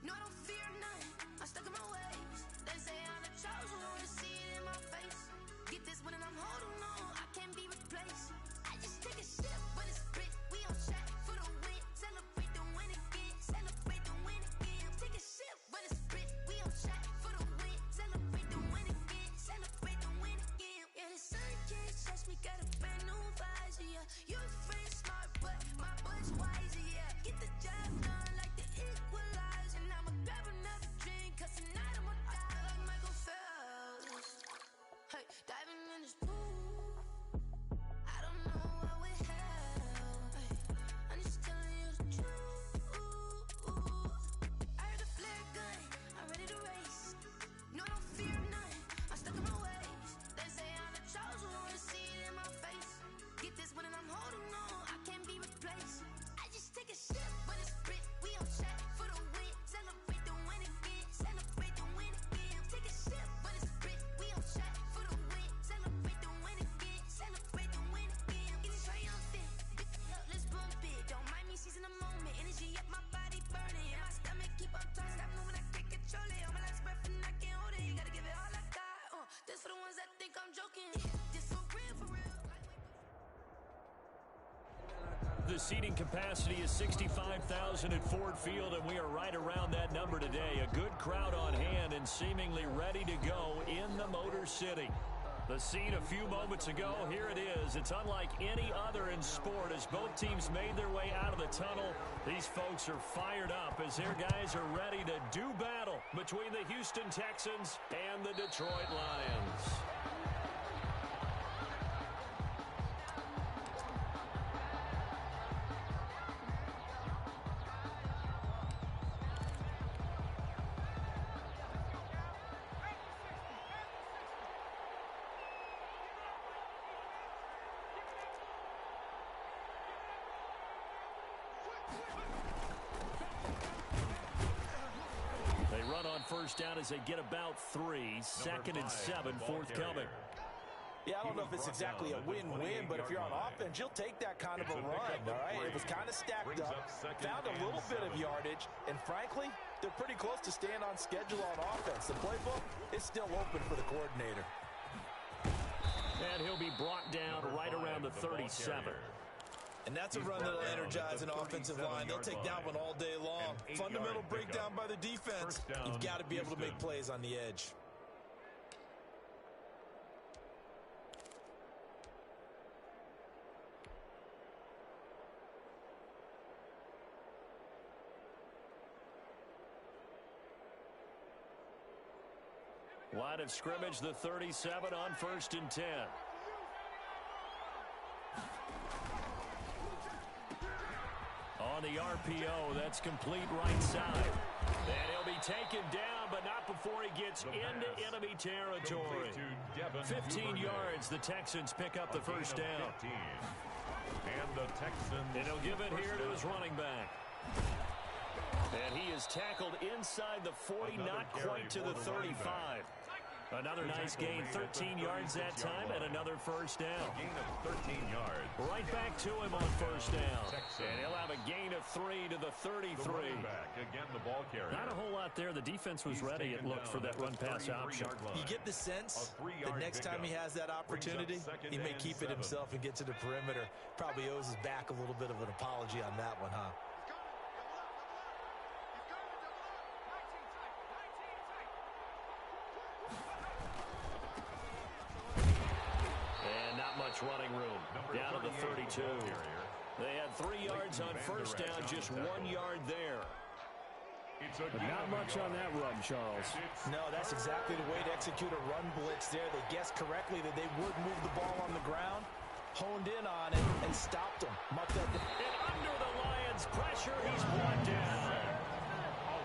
No, I don't fear none, I'm stuck in my ways. They say I'm the chosen one, see it in my face. Get this one and I'm holding on, I can't be replaced. I just take a sip, but it's split, we on track for the win. Celebrate the win again, celebrate the win again. Take a sip, but it's split, we on track for the win. Celebrate the win again, celebrate the win again. Yeah, the sun can't touch me, got a brand new visor, yeah. Your friend smart, but my bud's wiser, yeah. Get the job done like the equalizer. And I'ma grab another drink, cause tonight I'ma die like Michael Phelps. Hey, diving in this pool, I don't know what would help. Hey, I'm just telling you the truth. I heard the flare gun, I'm ready to race. No, I don't fear none, I'm stuck in my ways. They say I'm the chosen one, see it in my face. Get this one and I'm holding on, I can't be replaced. I just take a sip, but it's split, we on track for the win. Celebrate the win again, celebrate the win again. Take a sip, but it's split, we on track for the win. Celebrate the win again, celebrate the win again. Getting triumphant, let's bump it. Don't mind me seizing the moment, energy up my body burning. And my stomach keep on turning, stop moving, I can't control it. On my last breath and I can't hold it, you gotta give it all I got. This for the ones that think I'm joking, this for real, for real.
The seating capacity is 65,000 at Ford Field, and we are right around that number today. A good crowd on hand and seemingly ready to go in the Motor City. The scene a few moments ago, here it is. It's unlike any other in sport as both teams made their way out of the tunnel. These folks are fired up as their guys are ready to do battle between the Houston Texans and the Detroit Lions. They run on first down as they get about 3. Second and 7 forthcoming.
Yeah, I don't know if it's exactly a win-win, but if you're on offense, you'll take that kind of a run, all right? It was kind of stacked up, found a little bit of yardage, and frankly, they're pretty close to staying on schedule on offense. The playbook is still open for the coordinator.
And he'll be brought down right around the 37.
And that's a run that'll energize an offensive line. They'll take that one all day long. Fundamental breakdown by the defense. You've got to be able to make plays on the edge.
Line of scrimmage, the 37 on 1st and 10. On the RPO, that's complete right side. And he'll be taken down, but not before he gets into enemy territory. 15 yards, the Texans pick up the first down.
And the Texans.
And he'll give it here to his running back. And he is tackled inside the 40, not quite to the 35. Another nice gain, 13 yards that time, and another first down.
Gain of 13 yards.
Right back to him on first down. And he'll have a gain of 3 to the 33.
Again, the ball carrier.
Not a whole lot there. The defense was ready, it looked, for that run-pass option.
You get the sense the next time he has that opportunity, he may keep it himself and get to the perimeter. Probably owes his back a little bit of an apology on that one, huh?
Running room down to the 32. They had 3 yards on first down, just 1 yard there.
But not much on that run, Charles.
No, that's exactly the way to execute a run blitz there. They guessed correctly that they would move the ball on the ground, honed in on it, and stopped them.
And under the Lions' pressure, he's brought down.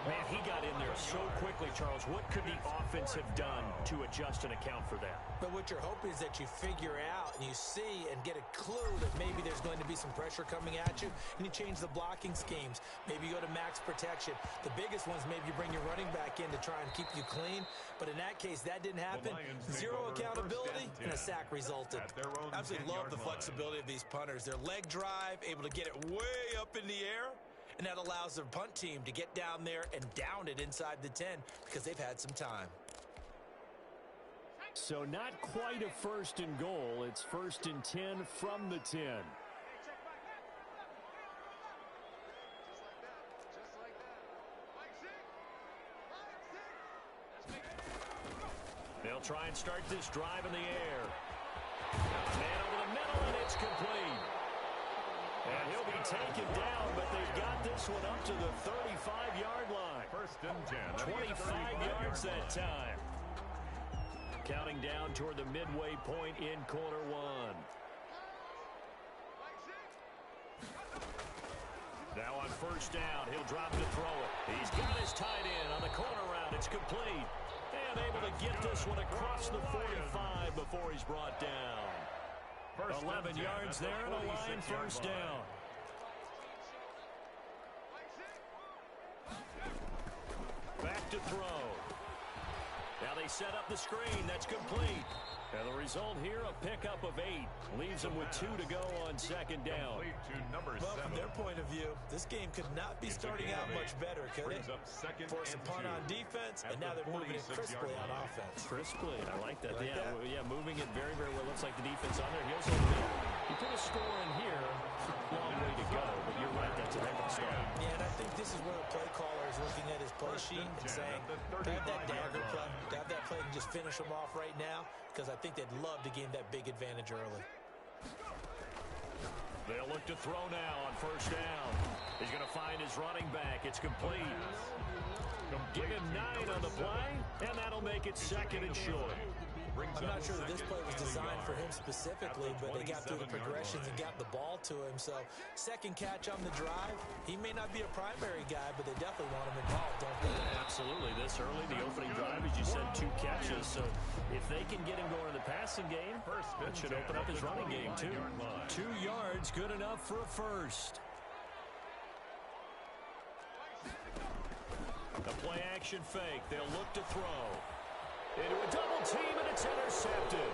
Man, he got in there so quickly, Charles. What could the offense have done to adjust and account for that?
But what you're hoping is that you figure out and you see and get a clue that maybe there's going to be some pressure coming at you, and you change the blocking schemes. Maybe you go to max protection. The biggest ones, maybe you bring your running back in to try and keep you clean. But in that case, that didn't happen. Zero accountability, and a sack resulted.
Absolutely love the flexibility of these punters. Their leg drive, able to get it way up in the air. And that allows their punt team to get down there and down it inside the 10 because they've had some time.
So not quite a 1st and goal. It's 1st and 10 from the 10.
They'll try and start this drive in the air. Man over the middle, and it's complete. And he'll be taken down, but they've got this one up to the 35-yard line.
1st and 10.
25 yards that time. Counting down toward the midway point in quarter one. Now on first down, he'll drop to throw it. He's got his tight end on the corner route. It's complete. And able to get this one across the 45 before he's brought down. 11 yards there and a line first down. Back to throw. Now they set up the screen. That's complete. And the result here, a pickup of 8. Leaves them with 2 to go on second down.
Well, from their point of view, this game could not be starting out much better, could it? Force a punt on defense, and now they're moving it crisply on offense.
Crisply, I like that.
Like
yeah, moving it very, very well. Looks like the defense on there. He'll you put a score in here, long way to go, but you're right, that's a heck of a start.
Yeah, and I think this is where the play caller is looking at his play sheet and saying, grab that dagger play, grab that play and just finish them off right now, because I think they'd love to gain that big advantage early.
They'll look to throw now on first down. He's going to find his running back. It's complete. Give him 9 on the play, and that'll make it 2nd and short.
I'm not sure that this play was designed for him specifically, but they got through the progressions and got the ball to him. So, second catch on the drive. He may not be a primary guy, but they definitely want him involved, don't they?
Absolutely. This early, the opening drive, as you said, 2 catches. So, if they can get him going in the passing game, that should open up his running game, too. 2 yards, good enough for a first. A play-action fake. They'll look to throw. Into a double team, and it's intercepted.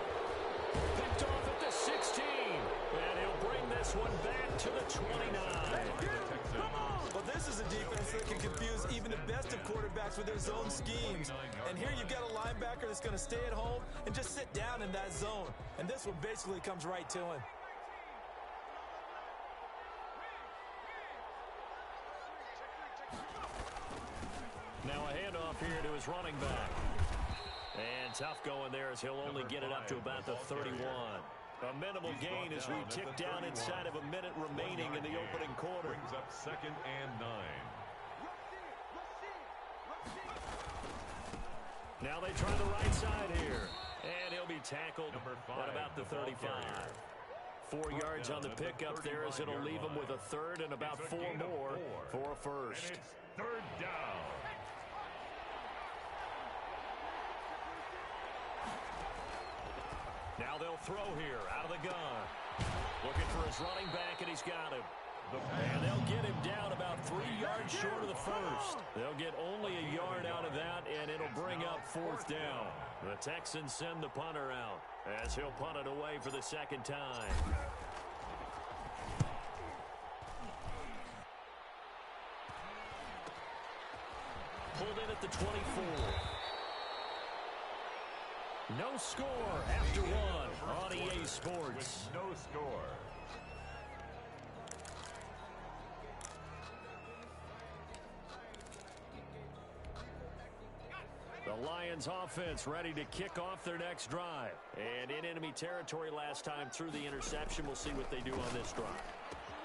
Picked off at the 16. And he'll bring this one back to the 29.
Well, this is a defense that can confuse even the best of quarterbacks with their zone schemes. And here you've got a linebacker that's going to stay at home and just sit down in that zone. And this one basically comes right to him.
Now a handoff here to his running back. And tough going there as he'll only get it up to about the 31. A minimal gain as we tick down inside of a minute remaining in the opening quarter.
Brings up 2nd and 9.
Now they try the right side here. And he'll be tackled at about the 35. 4 yards on the pickup there as it'll leave him with a third and about 4 more for a first.
Third down.
Now they'll throw here out of the gun. Looking for his running back, and he's got him. And they'll get him down about 3 yards short of the first. They'll get only a yard out of that, and it'll bring up fourth down. The Texans send the punter out as he'll punt it away for the second time. Pulled in at the 24. No score after one on EA Sports.
No score.
The Lions offense ready to kick off their next drive. And in enemy territory last time through the interception. We'll see what they do on this drive.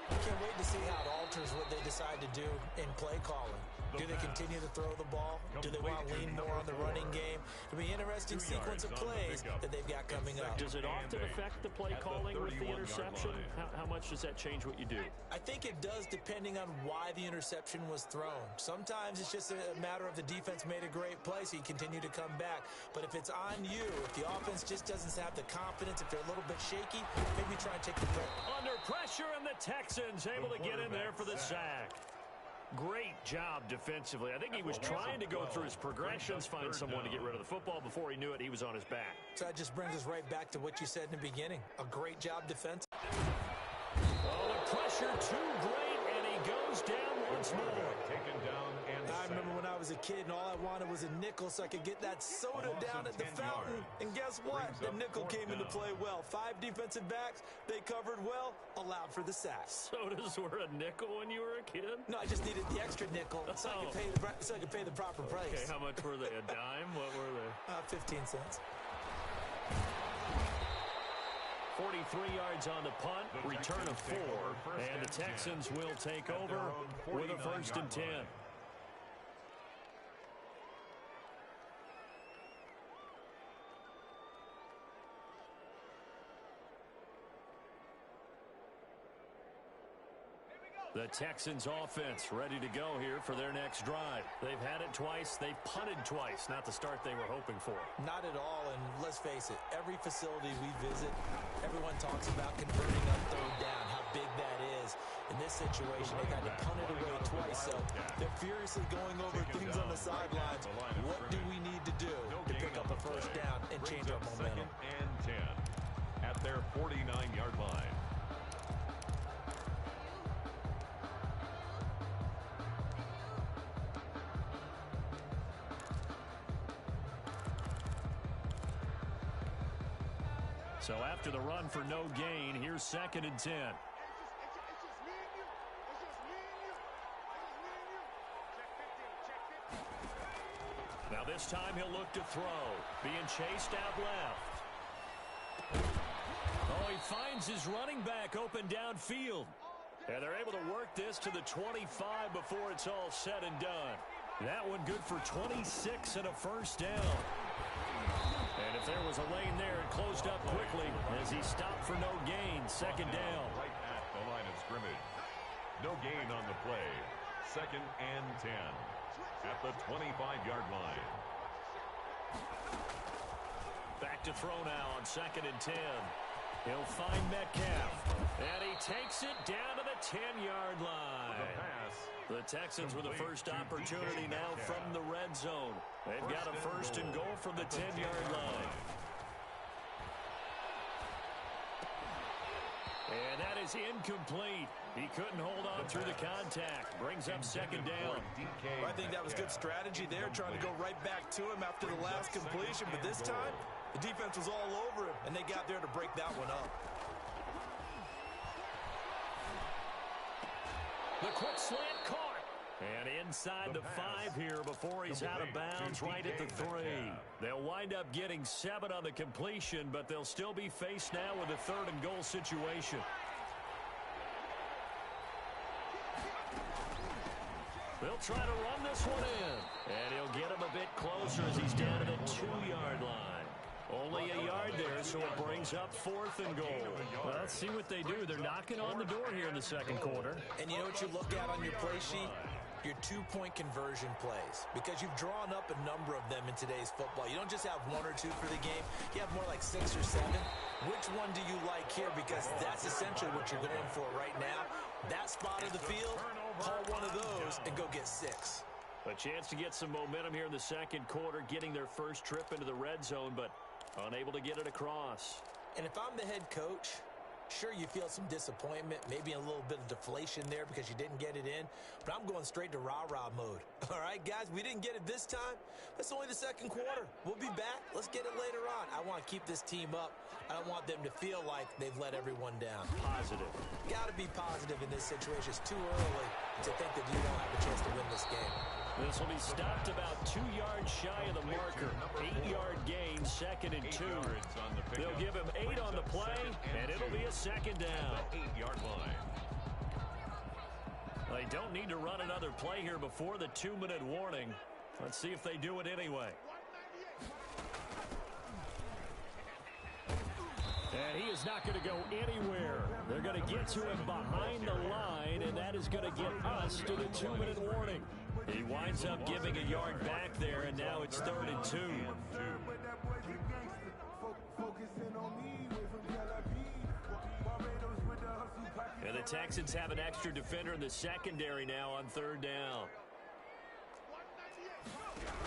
I can't wait to see how it alters what they decide to do in play calling. Do they continue to throw the ball? Do they want to lean more on the running game? It'll be an interesting sequence of plays that they've got coming up.
Does it often affect the play calling with the interception? How much does that change what you do?
I think it does depending on why the interception was thrown. Sometimes it's just a matter of the defense made a great play, so you continue to come back. But if it's on you, if the offense just doesn't have the confidence, if they're a little bit shaky, maybe try and take the play.
Under pressure, and the Texans able to get in there for the sack. Great job defensively. I think he was trying to go through his progressions, find someone to get rid of the football. Before he knew it, he was on his back.
So that just brings us right back to what you said in the beginning. A great job defense.
Oh, the pressure too great, and he goes down once more.
Taken down and
I remember when I was a kid and all I wanted was a nickel so I could get that soda down at the fountain. And guess what? The nickel came into play well. 5 defensive backs, they covered well, allowed for the sack.
Sodas were a nickel when you were a kid?
No, I just needed the extra nickel so I could pay the proper price.
Okay, how much were they? A dime? What were they?
15 cents.
43 yards on the punt, return of 4, and the Texans will take over with a 1st and 10. The Texans offense ready to go here for their next drive. They've had it twice. They've punted twice. Not the start they were hoping for.
Not at all, and let's face it, every facility we visit, everyone talks about converting on third down, how big that is. In this situation, they had to punt it away twice, so they're furiously going over things on the sidelines. What do we need to do to pick up a first down and change our momentum?
2nd and 10 at their 49-yard line.
So after the run for no gain, here's 2nd and 10. Now this time he'll look to throw. Being chased out left. Oh, he finds his running back open downfield. And they're able to work this to the 25 before it's all said and done. That one good for 26 and a first down. And if there was a lane there, it closed up quickly as he stopped for no gain. 2nd down.
Right at the line of scrimmage. No gain on the play. 2nd and 10 at the 25-yard line.
Back to throw now on 2nd and 10. He'll find Metcalf. And he takes it down to the 10-yard line.
The pass.
The Texans with the first opportunity now from the red zone. They've got a 1st and goal from the 10-yard line. And that is incomplete. He couldn't hold on through the contact. Brings up 2nd down.
I think that was good strategy there, trying to go right back to him after the last completion. But this time, the defense was all over him, and they got there to break that one up.
The quick slant caught. And inside the 5 here before he's out of bounds right at the 3. They'll wind up getting 7 on the completion, but they'll still be faced now with a 3rd and goal situation.
They'll try to run this one in. And he'll get him a bit closer as he's down to the 2-yard line. Only a yard there, so it brings up 4th and goal. Well, let's see what they do. They're knocking on the door here in the second quarter.
And you know what you look at on your play sheet? Your 2-point conversion plays, because you've drawn up a number of them in today's football. You don't just have 1 or 2 for the game. You have more like 6 or 7. Which one do you like here? Because that's essentially what you're going for right now. That spot of the field, call one of those and go get 6.
A chance to get some momentum here in the second quarter, getting their first trip into the red zone, but unable to get it across.
And if I'm the head coach, sure, you feel some disappointment, maybe a little bit of deflation there because you didn't get it in, but I'm going straight to rah-rah mode. All right, guys, we didn't get it this time. That's only the second quarter. We'll be back. Let's get it later on. I want to keep this team up. I don't want them to feel like they've let everyone down.
Positive.
Got to be positive in this situation. It's too early to think that you don't have a chance to win this game.
This will be stopped about 2 yards shy of the marker. 8-yard gain, 2nd and 2. They'll give him 8 on the play, and it'll be a second down.
8-yard line.
They don't need to run another play here before the 2-minute warning. Let's see if they do it anyway. And he is not going to go anywhere. They're going to get to him behind the line, and that is going to get us to the 2-minute warning. He winds up giving a yard back there, and now it's 3rd and 2. And the Texans have an extra defender in the secondary now on 3rd down.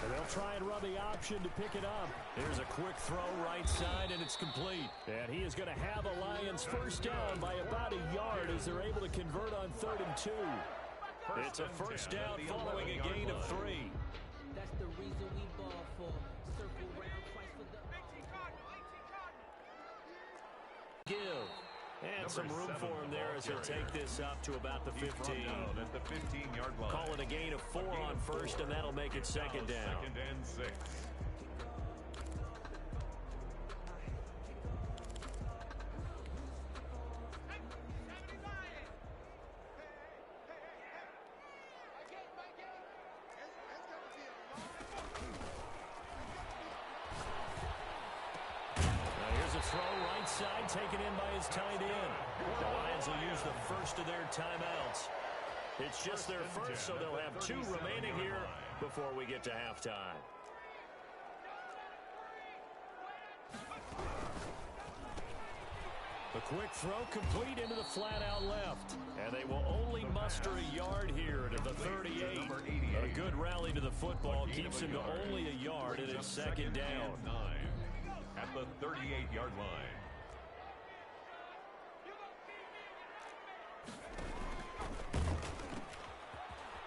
And they'll try and run the option to pick it up. Here's a quick throw right side, and it's complete. And he is going to have a Lions first down by about a yard as they're able to convert on 3rd and 2. It's a first down following a gain of 3.
That's the reason we ball for. Circle round twice for the...
Give. And some room for him there as he'll take this up to about the 15.
At the 15-yard line.
Call it a gain of 4 on first, and that'll make it second down.
2nd and 6.
Throw right side, taken in by his tight end. The Lions will use the first of their timeouts. It's just their first, so they'll have 2 remaining here before we get to halftime. The quick throw complete into the flat out left. And they will only muster a yard here to the 38. A good rally to the football keeps him to only a yard, and it's second down.
At the 38-yard line.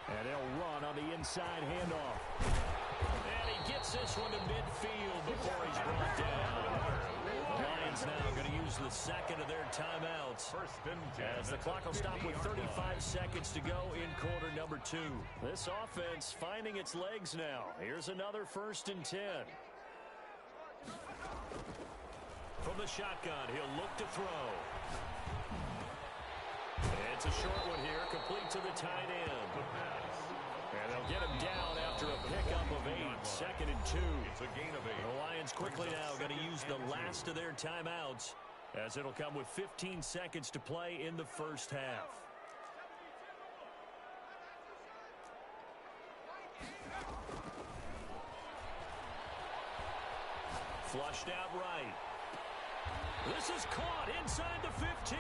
And they'll run on the inside handoff. And he gets this one to midfield before he's brought down. The Lions now going to use the second of their timeouts.
1st and 10.
As the clock will stop with 35 seconds to go in quarter number 2. This offense finding its legs now. Here's another 1st and 10. From the shotgun, he'll look to throw. It's a short one here, complete to the tight end. And they'll get him down after a pickup of 8, 2nd and 2.
It's a gain of 8.
The Lions quickly now going to use the last of their timeouts, as it'll come with 15 seconds to play in the first half. Flushed out right. This is caught inside the 15.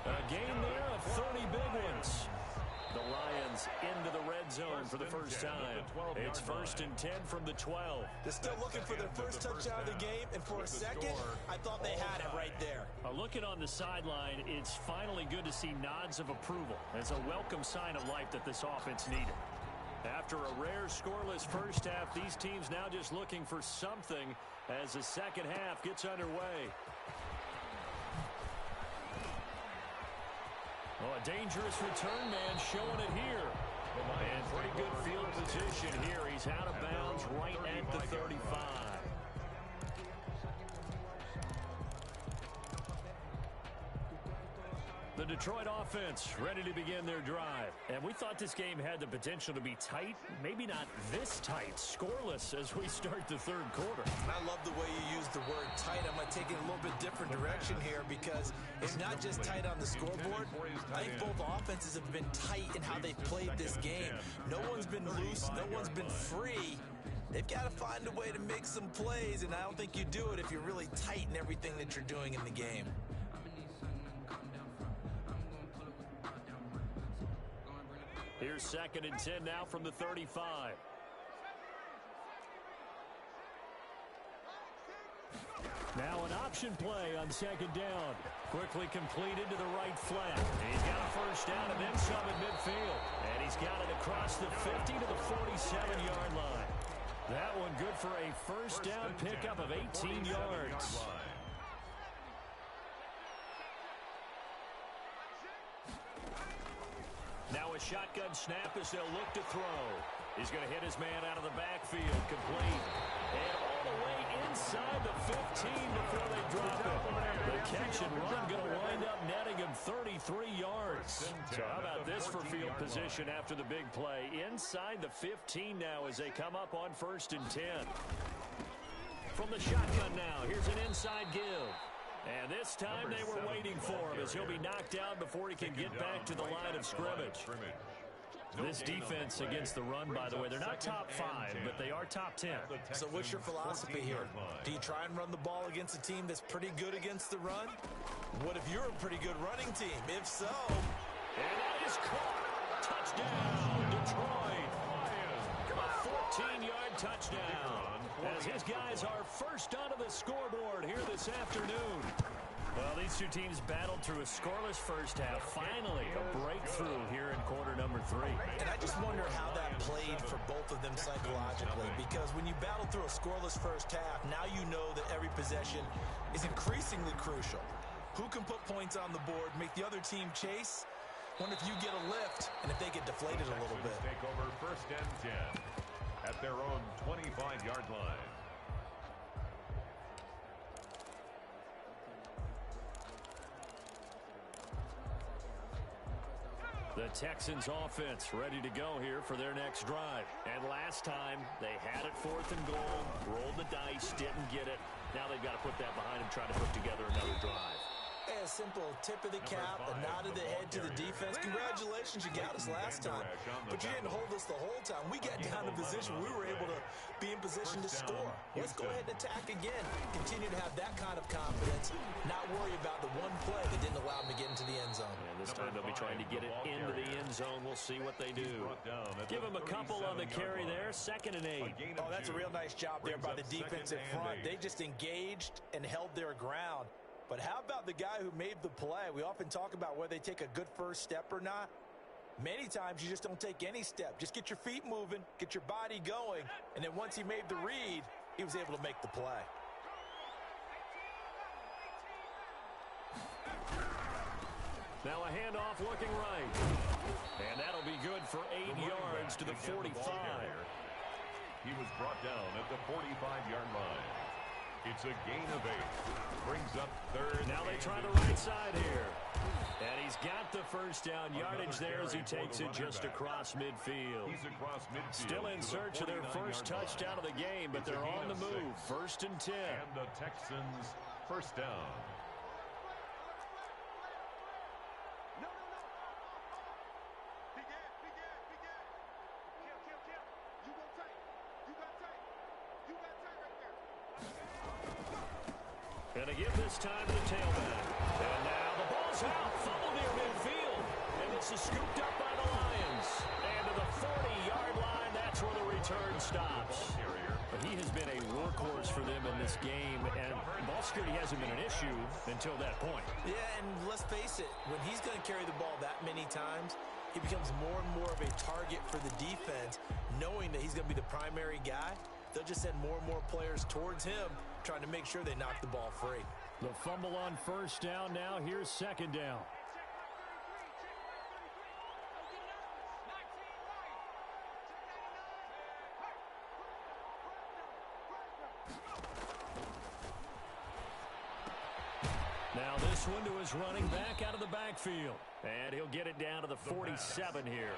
A gain there of 30 big ones. The Lions into the red zone for the first time. It's 1st and 10 from the 12.
They're still looking for their first touchdown of the game, and for a second, I thought they had it right there.
Looking on the sideline, it's finally good to see nods of approval. It's a welcome sign of life that this offense needed. After a rare scoreless first half, these teams now just looking for something as the second half gets underway. Oh, a dangerous return man showing it here. And pretty good field position here. He's out of bounds right at the 35. The Detroit offense ready to begin their drive. And we thought this game had the potential to be tight. Maybe not this tight. Scoreless as we start the third quarter.
I love the way you use the word tight. I'm going to take it a little bit different direction here because it's not just tight on the scoreboard. I think both offenses have been tight in how they've played this game. No one's been loose. No one's been free. They've got to find a way to make some plays, and I don't think you do it if you're really tight in everything that you're doing in the game.
Here's 2nd and 10 now from the 35. Now an option play on 2nd down. Quickly completed to the right flat. He's got a first down and then some at midfield. And he's got it across the 50 to the 47-yard line. That one good for a first down pickup of 18 yards. Now a shotgun snap as they'll look to throw. He's going to hit his man out of the backfield. Complete. And all the way inside the 15 before they drop it. The catch and run going to wind up netting him 33 yards. So how about this for field position after the big play? Inside the 15 now as they come up on 1st and 10. From the shotgun now, here's an inside give. And this time they were waiting for him as he'll be knocked down before he can get back to the line of scrimmage. This defense against the run, by the way, they're not top 5, but they are top 10.
So what's your philosophy here? Do you try and run the ball against a team that's pretty good against the run? What if you're a pretty good running team? If so...
And that is caught. Touchdown, Detroit. A 14-yard touchdown. As his guys are first onto the scoreboard here this afternoon. Well, these two teams battled through a scoreless first half. Finally, a breakthrough here in quarter number 3.
And I just wonder how that played for both of them psychologically. Because when you battle through a scoreless first half, now you know that every possession is increasingly crucial. Who can put points on the board, make the other team chase? Wonder if you get a lift and if they get deflated a little bit.
Take over 1st and 10 at their own 25-yard line.
The Texans offense ready to go here for their next drive. And last time they had it 4th and goal, rolled the dice, didn't get it. Now they've got to put that behind them, try to put together another drive.
A simple tip of the cap, a nod of the head to the defense. Congratulations, you got us last time. But you didn't hold us the whole time. We got down in position. We were able to be in position to score. Let's go ahead and attack again. Continue to have that kind of confidence. Not worry about the one play that didn't allow them to get into the end zone.
And this time they'll be trying to get it into the end zone. We'll see what they do. Give them a couple on the carry there. 2nd and 8.
Oh, that's a real nice job there by the defensive front. They just engaged and held their ground. But how about the guy who made the play? We often talk about whether they take a good first step or not. Many times you just don't take any step. Just get your feet moving, get your body going, and then once he made the read, he was able to make the play.
Now a handoff looking right. And that'll be good for 8 yards to the 45.
He was brought down at the 45-yard line. It's a gain of 8. Brings up 3rd.
Now they try the right side here. And he's got the first down yardage there as he takes it just across midfield.
He's across midfield.
Still in search of their first touchdown of the game, but they're on the move. 1st and 10.
And the Texans first down.
And to give this time to the tailback. And now the ball's out. Fumble near midfield. And this is scooped up by the Lions. And to the 40-yard line, that's where the return stops. But he has been a workhorse for them in this game. And ball security hasn't been an issue until that point.
Yeah, and let's face it, when he's going to carry the ball that many times, he becomes more and more of a target for the defense, knowing that he's going to be the primary guy. They'll just send more and more players towards him, trying to make sure they knock the ball free.
The fumble on first down now. Here's 2nd down. Now this this one to his running back out of the backfield. And he'll get it down to the 47 here.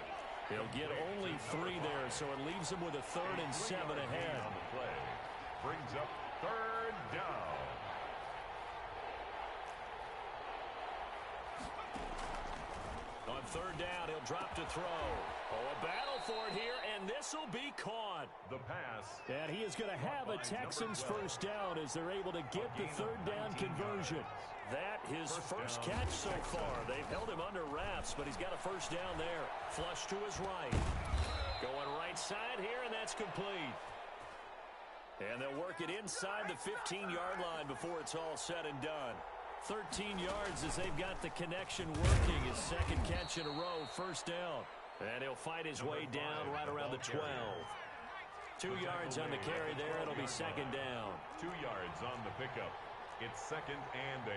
He'll get only 3 there, so it leaves him with a 3rd and 7 ahead.
On the play. Brings up 3rd down.
On 3rd down, he'll drop to throw. Oh, a battle for it here, and this will be caught.
The pass.
And he is going to have a Texans first down as they're able to get the 3rd down conversion. That his first catch so far. They've held him under wraps, but he's got a first down there. Flush to his right. Going right side here, and that's complete. And they'll work it inside the 15-yard line before it's all said and done. 13 yards as they've got the connection working. His 2nd catch in a row, first down. And he'll fight his way down right around the 12. 2 yards on the carry there. It'll be 2nd down.
2 yards on the pickup. It's 2nd and 8.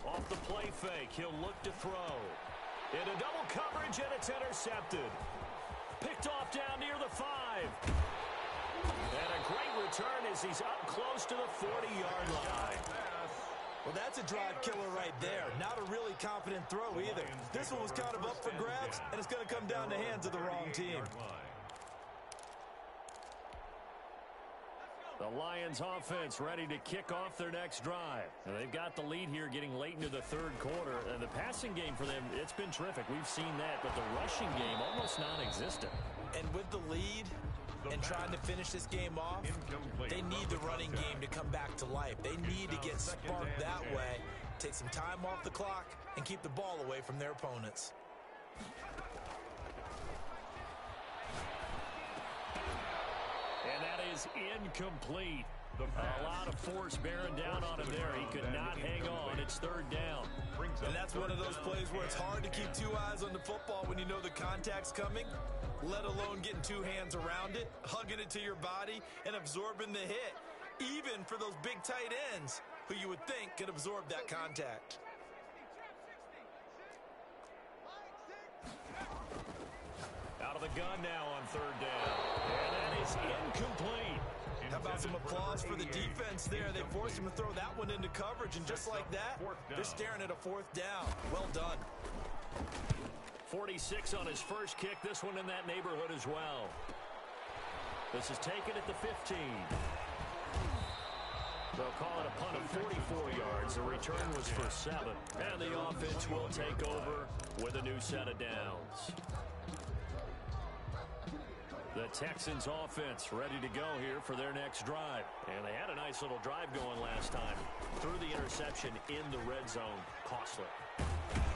Off the play fake, he'll look to throw. Into double coverage, and it's intercepted. Picked off down near the 5. And a great return as he's up close to the 40-yard line.
Well, that's a drive killer right there. Not a really confident throw either. This one was kind of up for grabs, and it's going to come down to hands of the wrong team.
The Lions offense ready to kick off their next drive. And they've got the lead here getting late into the 3rd quarter. And the passing game for them, it's been terrific. We've seen that, but the rushing game almost non-existent.
And with the lead and trying to finish this game off, they need the running game to come back to life. They need to get sparked that way, take some time off the clock, and keep the ball away from their opponents.
And that is incomplete. A lot of force bearing down on him there. He could not hang on. It's 3rd down.
And that's one of those plays where it's hard to keep 2 eyes on the football when you know the contact's coming, let alone getting 2 hands around it, hugging it to your body, and absorbing the hit, even for those big tight ends who you would think could absorb that contact.
Out of the gun now on 3rd down. And that is incomplete.
How about some applause for the defense there? They forced him to throw that one into coverage, and just like that, they're staring at a 4th down. Well done.
46 on his first kick. This one in that neighborhood as well. This is taken at the 15. They'll call it a punt of 44 yards. The return was for 7. And the offense will take over with a new set of downs. The Texans offense ready to go here for their next drive. And they had a nice little drive going last time. Threw the interception in the red zone. Costly.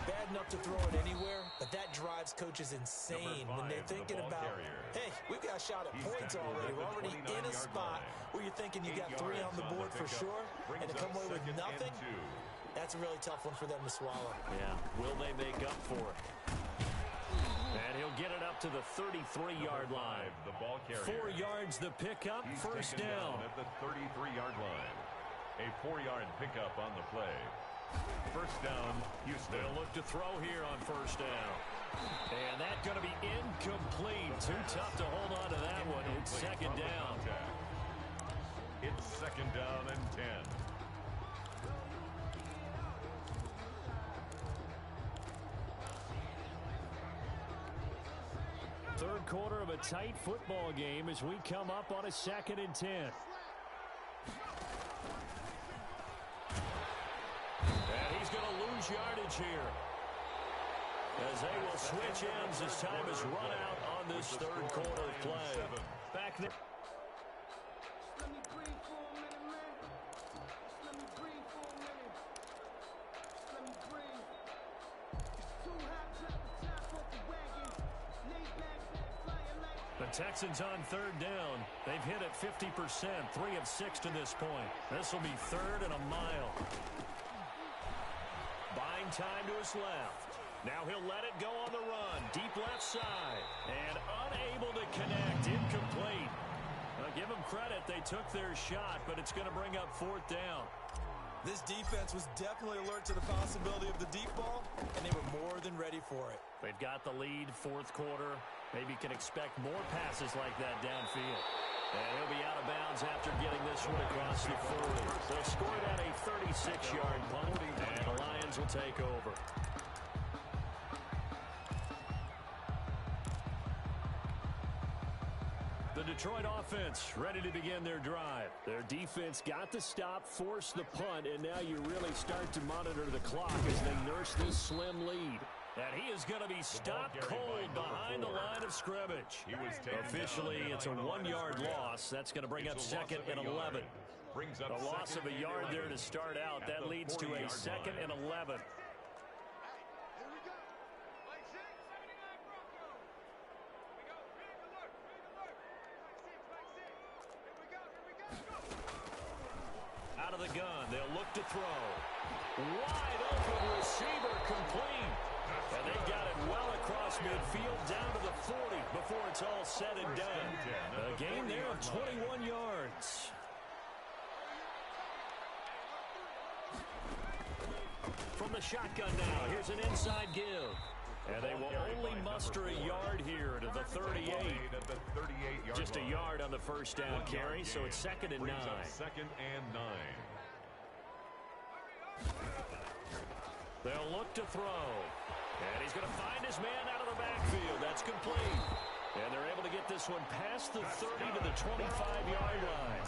Bad enough to throw it anywhere, but that drives coaches insane when they're thinking about, hey, we've got a shot at points already. We're already in a spot where you're thinking you got 3 on the board for sure, and to come away with nothing, that's a really tough one for them to swallow.
Yeah, will they make up for it? And he'll get it up to the 33-yard line.
The ball carrier.
4 yards the pickup, first down.
At the 33-yard line. A 4-yard pickup on the play. First down, Houston.
They'll look to throw here on first down. And that's going to be incomplete. Too tough to hold on to that one. It's 2nd down.
It's 2nd down and 10.
Third quarter of a tight football game as we come up on a 2nd and 10. And he's going to lose yardage here, as they will switch ends as time is run out on this 3rd quarter of play. Back there.
Let me breathe for a minute, man. Let me breathe for a minute. Let me breathe. It's too hot, drop the top off the wagon. Lay back, flying like.
The Texans on 3rd down. They've hit it 50%, 3 of 6 to this point. This will be 3rd and a mile. Buying time to his left. Now he'll let it go on the run. Deep left side. And unable to connect. Incomplete. Well, give them credit. They took their shot, but it's going to bring up 4th down.
This defense was definitely alert to the possibility of the deep ball, and they were more than ready for it.
They've got the lead, 4th quarter. Maybe you can expect more passes like that downfield. And he'll be out of bounds after getting this one across the 40. They'll score that a 36-yard punt, and the Lions will take over. The Detroit offense ready to begin their drive. Their defense got the stop, forced the punt, and now you really start to monitor the clock as they nurse this slim lead. And he is going to be stopped cold behind the line of scrimmage. Officially, it's a 1-yard loss. That's going to bring up 2nd and 11. The loss of a yard there to start out. That leads to a 2nd and 11. Out of the gun, they'll look to throw. Wide open receiver complete. And they got it well across midfield down to the 40 before it's all said and done. A gain there of 21 yards. From the shotgun now, here's an inside give. And they will only muster a yard here to the 38. Just a yard on the first down carry, so it's 2nd and 9.
2nd and 9.
They'll look to throw. And he's going to find his man out of the backfield. That's complete. And they're able to get this one past the 30 to the 25-yard line.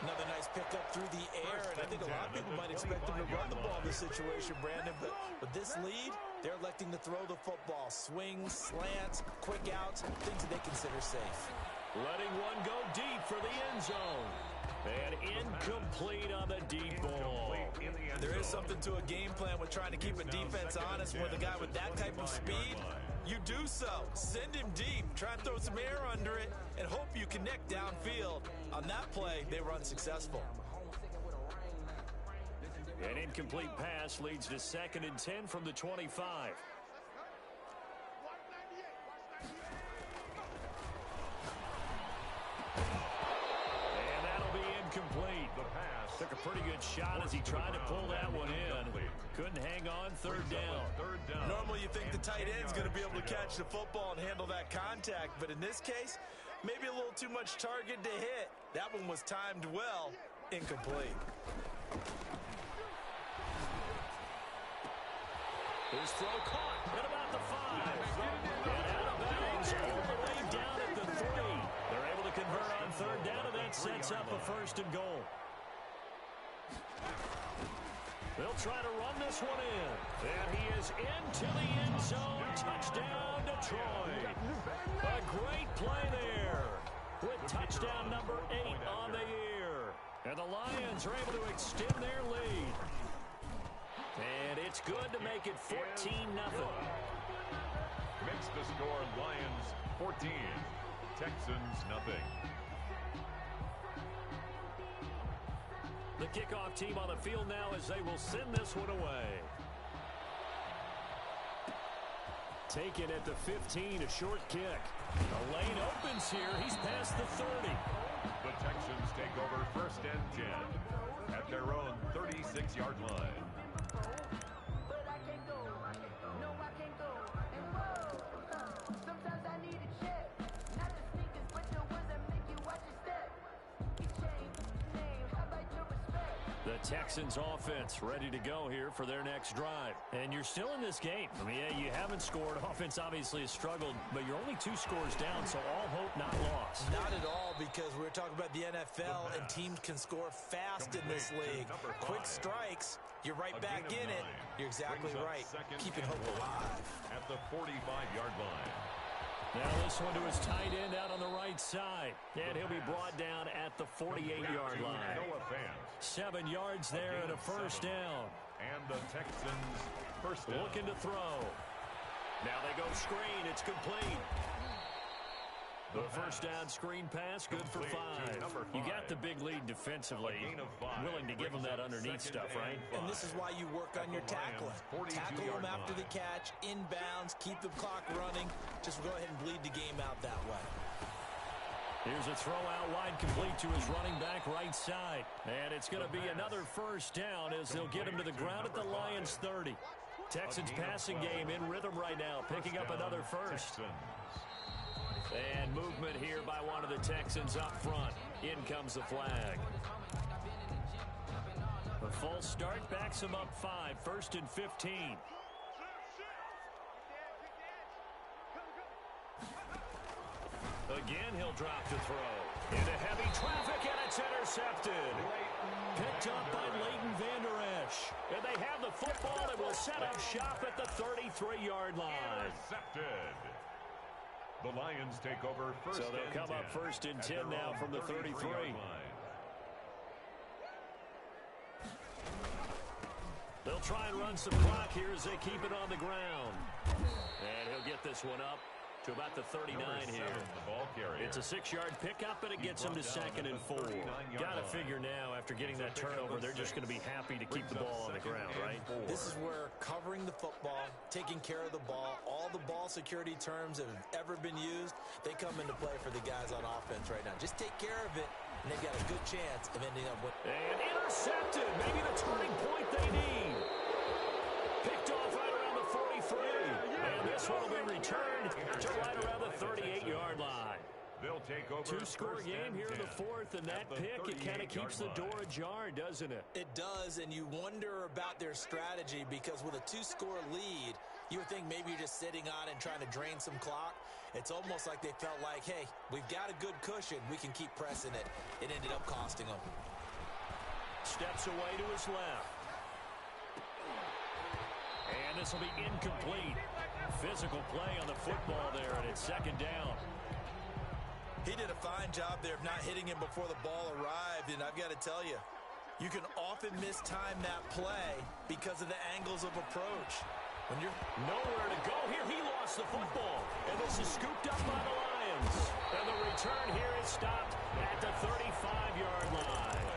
Another nice pickup through the air, and I think a lot of people might expect them to run the ball in this situation, Brandon. But with this lead, they're electing to throw the football. Swings, slants, quick outs, things that they consider safe.
Letting one go deep for the end zone. And incomplete on the deep ball.
There is something to a game plan with trying to keep a defense honest with a guy with that type of speed. You do so. Send him deep. Try and throw some air under it and hope you connect downfield. On that play, they were unsuccessful.
An incomplete pass leads to 2nd and 10 from the 25. And that'll be incomplete. The pass took a pretty good shot as he tried to pull that one in. Couldn't hang on. 3rd down.
Normally you think the tight end's going to be able to catch the football and handle that contact, but in this case, maybe a little too much target to hit. That one was timed well. Incomplete.
His throw caught at about the 5. And out of bounds all the way down at the 3. They're able to convert on 3rd down, and that sets up a 1st and goal. They'll try to run this one in. And he is into the end zone. Touchdown, Detroit. A great play there with touchdown number 8 on the year. And the Lions are able to extend their lead. And it's good to make it 14-0.
Makes the score Lions 14, Texans nothing.
The kickoff team on the field now as they will send this one away. Taken at the 15, a short kick. The lane opens here. He's past the 30.
The Texans take over 1st and 10 at their own 36-yard line.
But I can't go. No, I can't go. And whoa, sometimes I need a check. Not the sneakers, but the ones that make you watch your step. Change name, how about your respect?
The Texans offense ready to go here for their next drive. And you're still in this game. I mean, yeah, you haven't scored. Offense obviously has struggled, but you're only 2 scores down, so all hope not lost.
Not at all, because we're talking about the NFL, and teams can score fast in this league. Quick strikes, you're right back in it. You're exactly right. Keeping hope alive.
At the 45-yard line.
Now this one to his tight end out on the right side. And he'll be brought down at the 48-yard line. 7 yards there and a 1st down.
And the Texans first down.
Looking to throw. Now they go screen. It's complete. The 1st down screen pass, good for 5. You got the big lead defensively. Willing to give them that underneath stuff, right?
And this is why you work on your tackling. Tackle them after the catch, inbounds, keep the clock running. Just go ahead and bleed the game out that way.
Here's a throw out wide complete to his running back right side. And it's going to be another 1st down as they'll get him to the ground at the Lions 30. Texans passing game in rhythm right now, picking up another 1st.
And movement here by one of the Texans up front. In comes the flag. A false start backs him up 5, 1st and 15. Again, he'll drop to throw. Into heavy traffic, and it's intercepted. Picked up by Leighton Vander Esch. And they have the football and will set up shop at the 33-yard line.
Intercepted. The Lions take over first.
So they'll come up 1st and 10 now from the 33. They'll try and run some clock here as they keep it on the ground. And he'll get this one up to about the 39 here. It's a 6-yard pickup, and it gets them to 2nd and 4. Got to figure now, after getting that turnover, they're just going to be happy to keep the ball on the ground, right?
This is where covering the football, taking care of the ball, all the ball security terms that have ever been used, they come into play for the guys on offense right now. Just take care of it, and they've got a good chance of ending up with.
And intercepted. Maybe the turning point they need. Picked off right around the 43. And this one will be returned to right around the 38-yard line.
They'll take over.
2-score game here in the 4th, and that pick, it kind of keeps the door ajar, doesn't it?
It does, and you wonder about their strategy, because with a 2-score lead, you would think maybe you're just sitting on and trying to drain some clock. It's almost like they felt like, hey, we've got a good cushion. We can keep pressing it. It ended up costing them.
Steps away to his left. And this will be incomplete. Physical play on the football there, and it's 2nd down.
He did a fine job there of not hitting him before the ball arrived, and I've got to tell you, you can often mistime that play because of the angles of approach. When you're
nowhere to go here, he lost the football, and this is scooped up by the Lions. And the return here is stopped at the 35-yard line.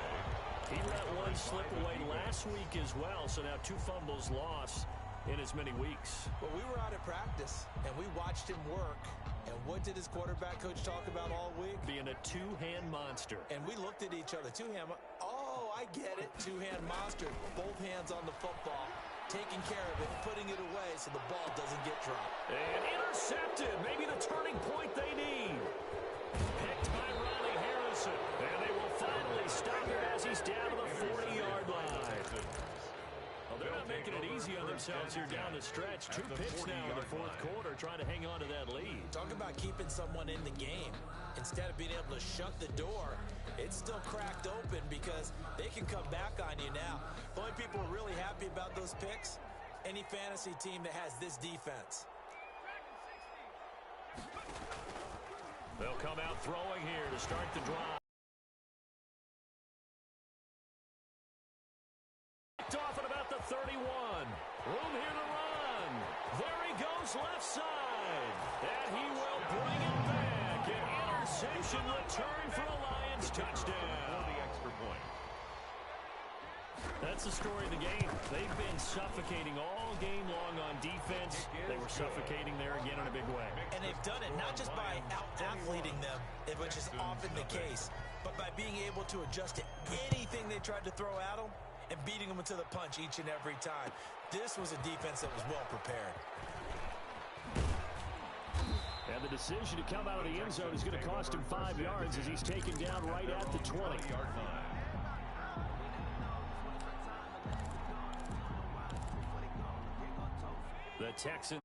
He let one slip away last week as well, so now 2 fumbles lost in as many weeks.
Well, we were out at practice, and we watched him work. And what did his quarterback coach talk about all week?
Being a 2-hand monster.
And we looked at each other. 2-hand. Oh, I get it. 2-hand monster. Both hands on the football. Taking care of it, putting it away so the ball doesn't get dropped.
And intercepted. Maybe the turning point they need. Picked by Riley Harrison. And they will finally stop him as he's down to the 40-yard line. Well, they're not making it easy on themselves here down the stretch. 2 picks now in the 4th quarter, trying to hang on to that lead.
Talk about keeping someone in the game. Instead of being able to shut the door, it's still cracked open because they can come back on you now. The only people really happy about those picks, any fantasy team that has this defense.
They'll come out throwing here to start the drive. Off at about the 31. Room here to run. There he goes left side. And he will bring it back. An interception return for a Lions touchdown.
The extra point.
That's the story of the game. They've been suffocating all game long on defense. They were suffocating there again in a big way.
And they've done it not just by out-athleting them, which is often the case, but by being able to adjust to anything they tried to throw at them and beating them into the punch each and every time. This was a defense that was well prepared.
And the decision to come out of the end zone is going to cost him 5 yards as he's taken down right at the 20-yard line. The Texans